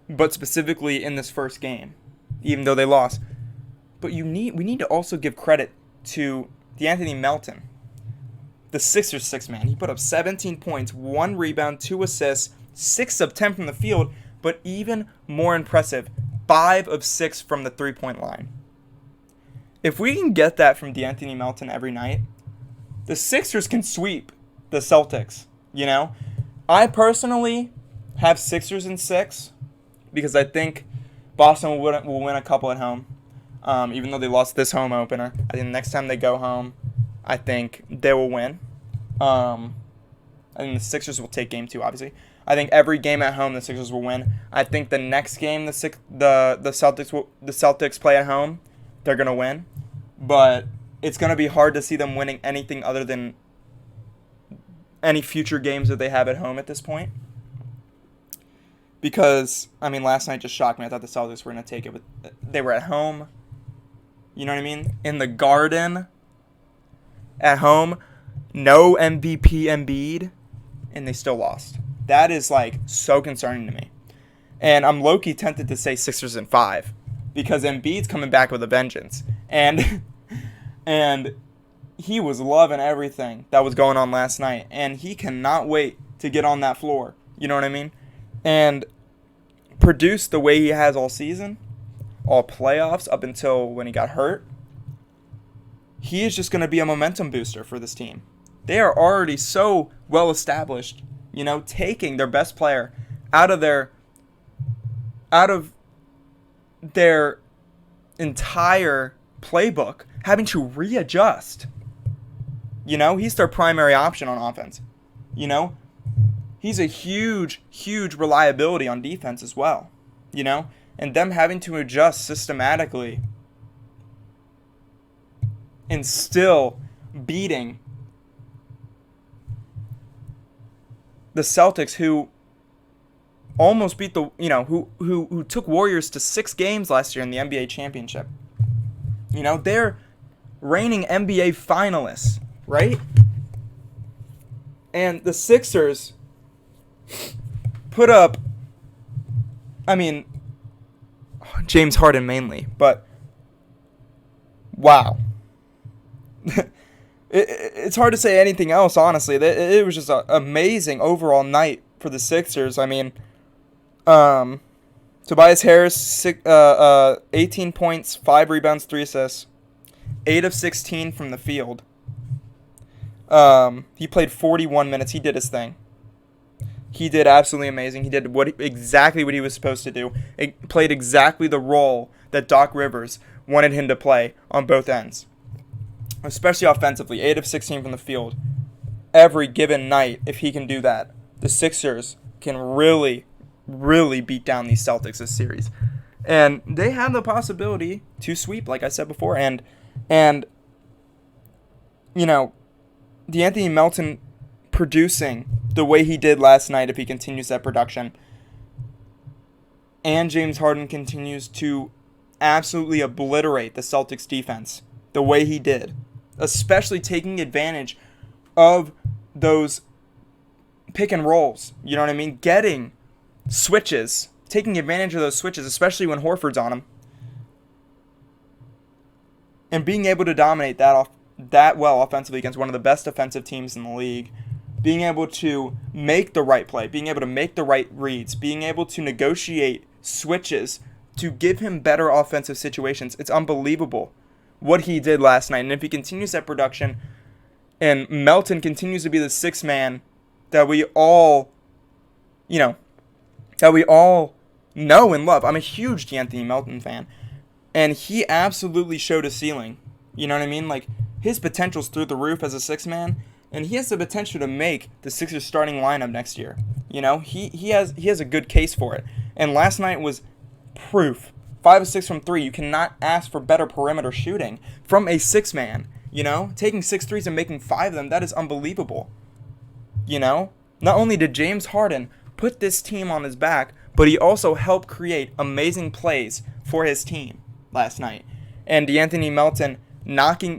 But specifically in this first game, even though they lost. But we need to also give credit to DeAnthony Melton, the Sixers sixth man. He put up 17 points, 1 rebound, 2 assists, 6 of 10 from the field, but even more impressive, 5 of 6 from the three-point line. If we can get that from DeAnthony Melton every night, the Sixers can sweep the Celtics, I personally have Sixers in 6 because I think Boston will win a couple at home, even though they lost this home opener. I think the next time they go home, I think they will win. I think the Sixers will take game 2, obviously. I think every game at home the Sixers will win. I think the next game the Celtics play at home, they're going to win. But it's going to be hard to see them winning anything other than any future games that they have at home at this point. Because, last night just shocked me. I thought the Celtics were going to take it. They were at home. You know what I mean? In the Garden. At home. No MVP Embiid. And they still lost. That is, so concerning to me. And I'm low-key tempted to say Sixers in 5. Because Embiid's coming back with a vengeance. And he was loving everything that was going on last night. And he cannot wait to get on that floor. You know what I mean? And produce the way he has all season, all playoffs, up until when he got hurt. He is just going to be a momentum booster for this team. They are already so well established, taking their best player out of their entire playbook, having to readjust. He's their primary option on offense. He's a huge, huge reliability on defense as well, and them having to adjust systematically and still beating the Celtics, who almost beat who took Warriors to 6 games last year in the NBA championship. They're reigning NBA finalists, right? And the Sixers put up, James Harden mainly, but wow. It's hard to say anything else, honestly. It was just an amazing overall night for the Sixers. Tobias Harris, 18 points, 5 rebounds, 3 assists, 8 of 16 from the field. He played 41 minutes. He did his thing. He did absolutely amazing. He did exactly what he was supposed to do. It played exactly the role that Doc Rivers wanted him to play on both ends, especially offensively. 8 of 16 from the field. Every given night, if he can do that, the Sixers can really, really beat down these Celtics this series. And they have the possibility to sweep, like I said before. And DeAnthony Melton producing the way he did last night, if he continues that production, and James Harden continues to absolutely obliterate the Celtics defense the way he did, especially taking advantage of those pick and rolls, getting switches, taking advantage of those switches, especially when Horford's on him, and being able to dominate that well offensively against one of the best defensive teams in the league, being able to make the right play, being able to make the right reads, being able to negotiate switches to give him better offensive situations. It's unbelievable what he did last night. And if he continues that production and Melton continues to be the sixth man that we all, know and love. I'm a huge D'Anthony Melton fan. And he absolutely showed a ceiling. You know what I mean? Like, his potential's through the roof as a sixth man. And he has the potential to make the Sixers starting lineup next year. He has a good case for it. And last night was proof. 5 of 6 from 3. You cannot ask for better perimeter shooting from a six man. Taking 6 threes and making 5 of them, that is unbelievable. Not only did James Harden put this team on his back, but he also helped create amazing plays for his team last night. And D'Anthony Melton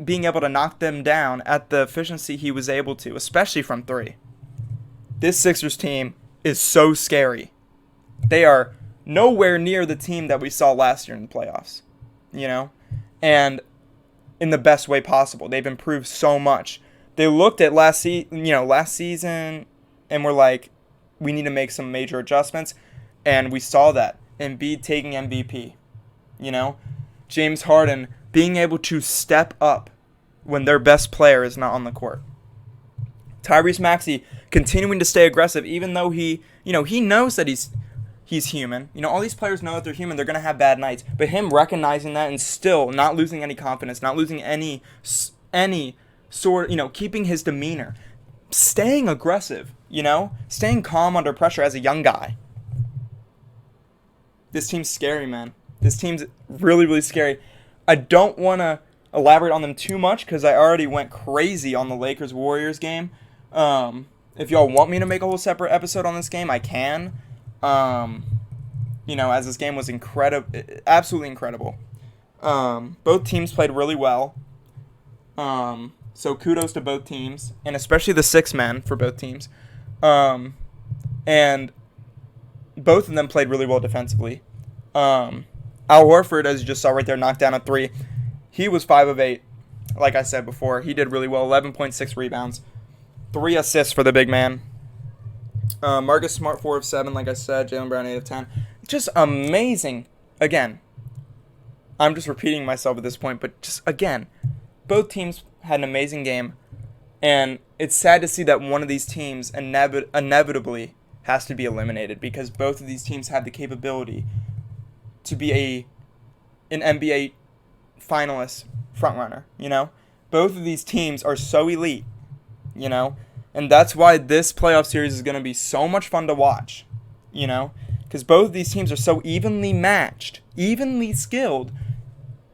being able to knock them down at the efficiency he was able to, especially from 3. This Sixers team is so scary. They are nowhere near the team that we saw last year in the playoffs, and in the best way possible. They've improved so much. They looked at last season and were like, we need to make some major adjustments, and we saw that. Embiid taking MVP, James Harden being able to step up when their best player is not on the court. Tyrese Maxey continuing to stay aggressive, even though he knows that he's human. All these players know that they're human. They're going to have bad nights. But him recognizing that and still not losing any confidence, not losing any sort, keeping his demeanor, staying aggressive, staying calm under pressure as a young guy. This team's scary, man. This team's really, really scary. I don't want to elaborate on them too much because I already went crazy on the Lakers-Warriors game. If y'all want me to make a whole separate episode on this game, I can. As this game was absolutely incredible. Both teams played really well. So kudos to both teams, and especially the six men for both teams. And both of them played really well defensively. Al Horford, as you just saw right there, knocked down a 3. He was 5 of 8. Like I said before, he did really well. 11.6 rebounds. 3 assists for the big man. Marcus Smart, 4 of 7, like I said. Jaylen Brown, 8 of 10. Just amazing. Again, I'm just repeating myself at this point, but just again, both teams had an amazing game. And it's sad to see that one of these teams inevitably has to be eliminated because both of these teams have the capability to be an NBA finalist frontrunner, Both of these teams are so elite, And that's why this playoff series is going to be so much fun to watch, Because both of these teams are so evenly matched, evenly skilled,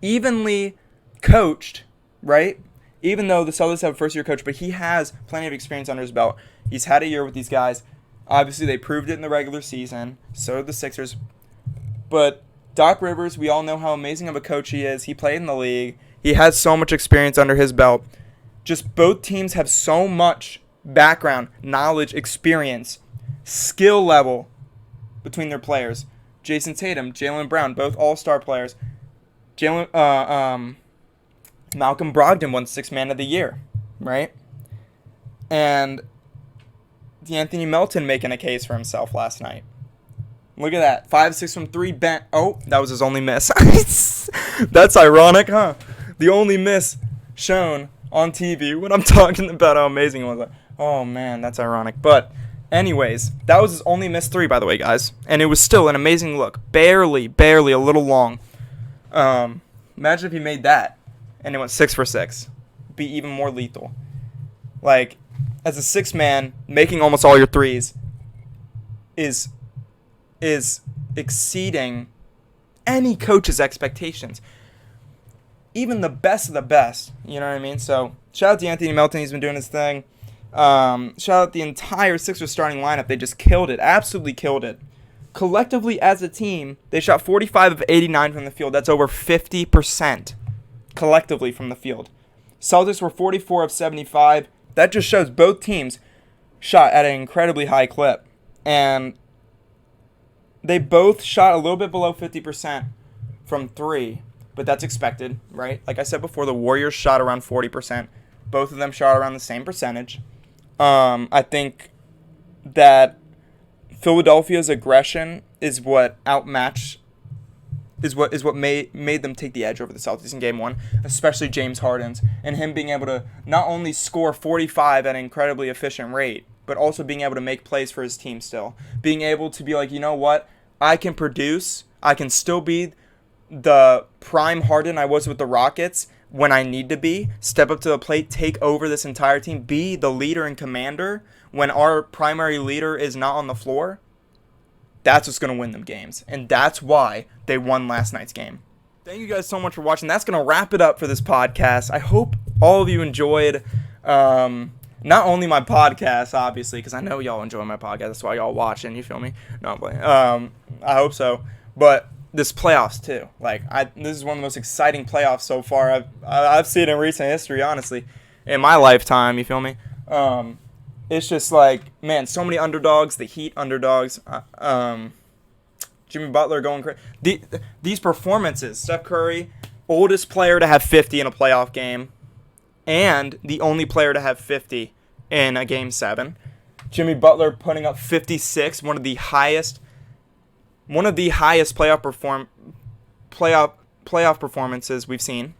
evenly coached, right? Even though the Celtics have a first-year coach, but he has plenty of experience under his belt. He's had a year with these guys. Obviously, they proved it in the regular season. So did the Sixers. But Doc Rivers, we all know how amazing of a coach he is. He played in the league. He has so much experience under his belt. Just both teams have so much background, knowledge, experience, skill level between their players. Jason Tatum, Jaylen Brown, both all-star players. Malcolm Brogdon won Sixth Man of the Year, right? And D'Anthony Melton making a case for himself last night. Look at that. 5-6 from 3. Bent. Oh, that was his only miss. That's ironic, huh? The only miss shown on TV when I'm talking about how amazing it was. Like, oh, man, that's ironic. But anyways, that was his only missed 3, by the way, guys. And it was still an amazing look. Barely a little long. Imagine if he made that and it went 6 for 6. Be even more lethal. Like, as a sixth man, making almost all your threes is exceeding any coach's expectations. Even the best of the best. You know what I mean? So, shout out to D'Anthony Melton. He's been doing his thing. Shout out the entire Sixers starting lineup. They just killed it. Absolutely killed it. Collectively, as a team, they shot 45 of 89 from the field. That's over 50% collectively from the field. Celtics were 44 of 75. That just shows both teams shot at an incredibly high clip. And they both shot a little bit below 50% from 3. but that's expected, right? Like I said before, the Warriors shot around 40%. Both of them shot around the same percentage. I think that Philadelphia's aggression is what made them take the edge over the Celtics in Game 1, especially James Harden's, and him being able to not only score 45 at an incredibly efficient rate, but also being able to make plays for his team still. Being able to be like, you know what, I can produce, I can still be the prime Harden I was with the Rockets when I need to be, step up to the plate, take over this entire team, be the leader and commander when our primary leader is not on the floor. That's what's going to win them games. And that's why they won last night's game. Thank you guys so much for watching. That's going to wrap it up for this podcast. I hope all of you enjoyed not only my podcast, obviously, because I know y'all enjoy my podcast. That's why y'all watching. You feel me? No, I'm playing. I hope so. But this playoffs, too. This is one of the most exciting playoffs so far I've seen in recent history, honestly. In my lifetime, you feel me? It's just like, man, so many underdogs. The Heat underdogs. Jimmy Butler going crazy. These performances. Steph Curry, oldest player to have 50 in a playoff game, and the only player to have 50 in a Game 7. Jimmy Butler putting up 56, one of the highest playoff performances we've seen.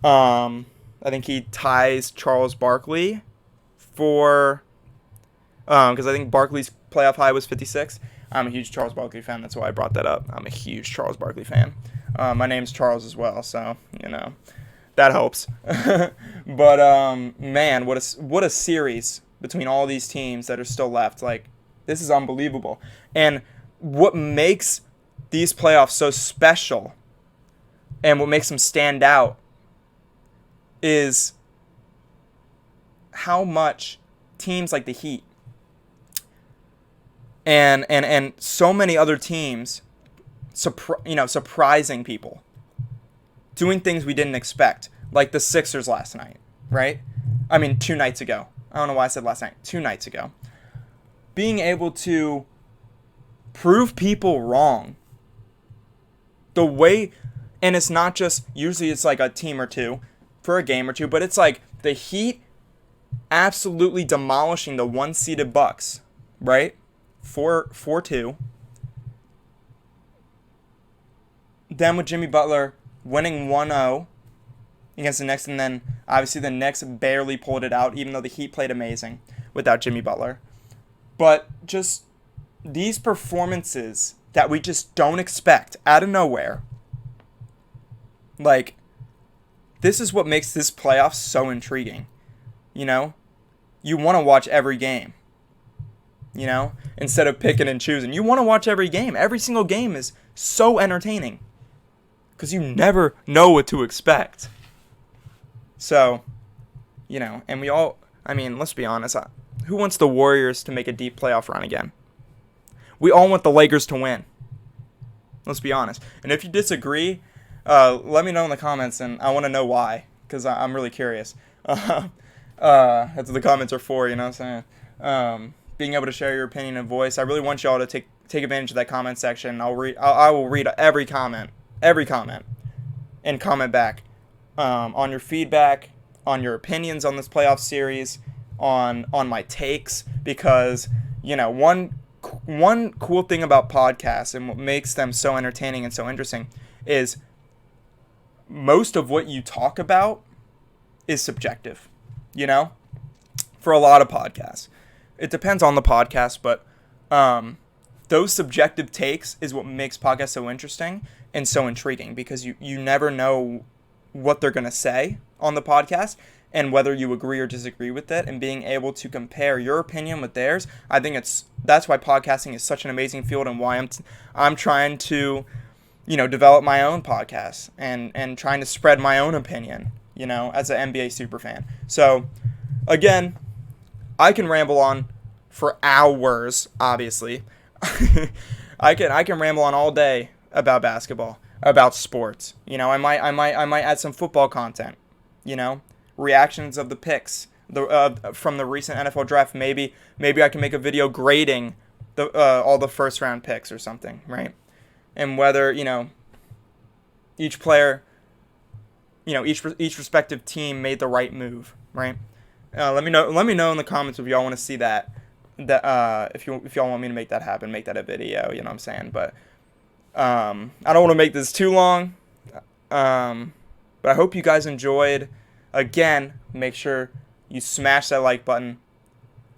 I think he ties Charles Barkley for. Because I think Barkley's playoff high was 56. I'm a huge Charles Barkley fan. That's why I brought that up. I'm a huge Charles Barkley fan. My name's Charles as well, so, that helps. But, man, what a series between all these teams that are still left. This is unbelievable. And what makes these playoffs so special and what makes them stand out is how much teams like the Heat and so many other teams, surprising people, doing things we didn't expect, like the Sixers last night, right? 2 nights ago. I don't know why I said last night. 2 nights ago. Being able to prove people wrong. The way, and it's not just, usually it's like a team or two for a game or two, but it's like the Heat absolutely demolishing the 1-seeded Bucks, right? 4-2. Then with Jimmy Butler winning 1-0 against the Knicks, and then obviously the Knicks barely pulled it out, even though the Heat played amazing without Jimmy Butler. But just these performances that we just don't expect out of nowhere, this is what makes this playoff so intriguing. You want to watch every game. Instead of picking and choosing. You want to watch every game. Every single game is so entertaining. Because you never know what to expect. So, and we all, let's be honest. Who wants the Warriors to make a deep playoff run again? We all want the Lakers to win. Let's be honest. And if you disagree, let me know in the comments, and I want to know why. Because I'm really curious. That's what the comments are for, you know what I'm saying? Being able to share your opinion and voice. I really want y'all to take advantage of that comment section. I will read every comment, and comment back on your feedback, on your opinions on this playoff series, on my takes, because one cool thing about podcasts and what makes them so entertaining and so interesting is most of what you talk about is subjective. For a lot of podcasts. It depends on the podcast, but those subjective takes is what makes podcasts so interesting and so intriguing, because you never know what they're going to say on the podcast and whether you agree or disagree with it, and being able to compare your opinion with theirs. I think that's why podcasting is such an amazing field, and why I'm trying to, develop my own podcast and trying to spread my own opinion, as an NBA superfan. So, again, I can ramble on for hours, obviously. I can ramble on all day about basketball, about sports. I might add some football content, reactions of the picks from the recent NFL draft. Maybe I can make a video grading all the first round picks or something, right? And whether, each player each respective team made the right move, right? Let me know in the comments if y'all want to see that. If y'all want me to make that happen, make that a video. You know what I'm saying? But I don't want to make this too long. But I hope you guys enjoyed. Again, make sure you smash that like button.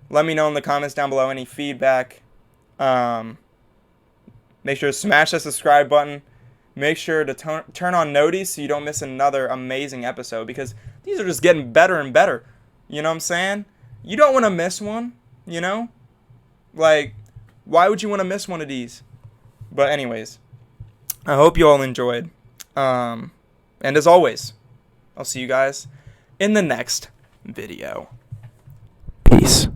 Let me know in the comments down below any feedback. Make sure to smash that subscribe button. Make sure to turn on noties so you don't miss another amazing episode, because these are just getting better and better. You know what I'm saying? You don't want to miss one, you know? Like, why would you want to miss one of these? But anyways, I hope you all enjoyed. And as always, I'll see you guys in the next video. Peace.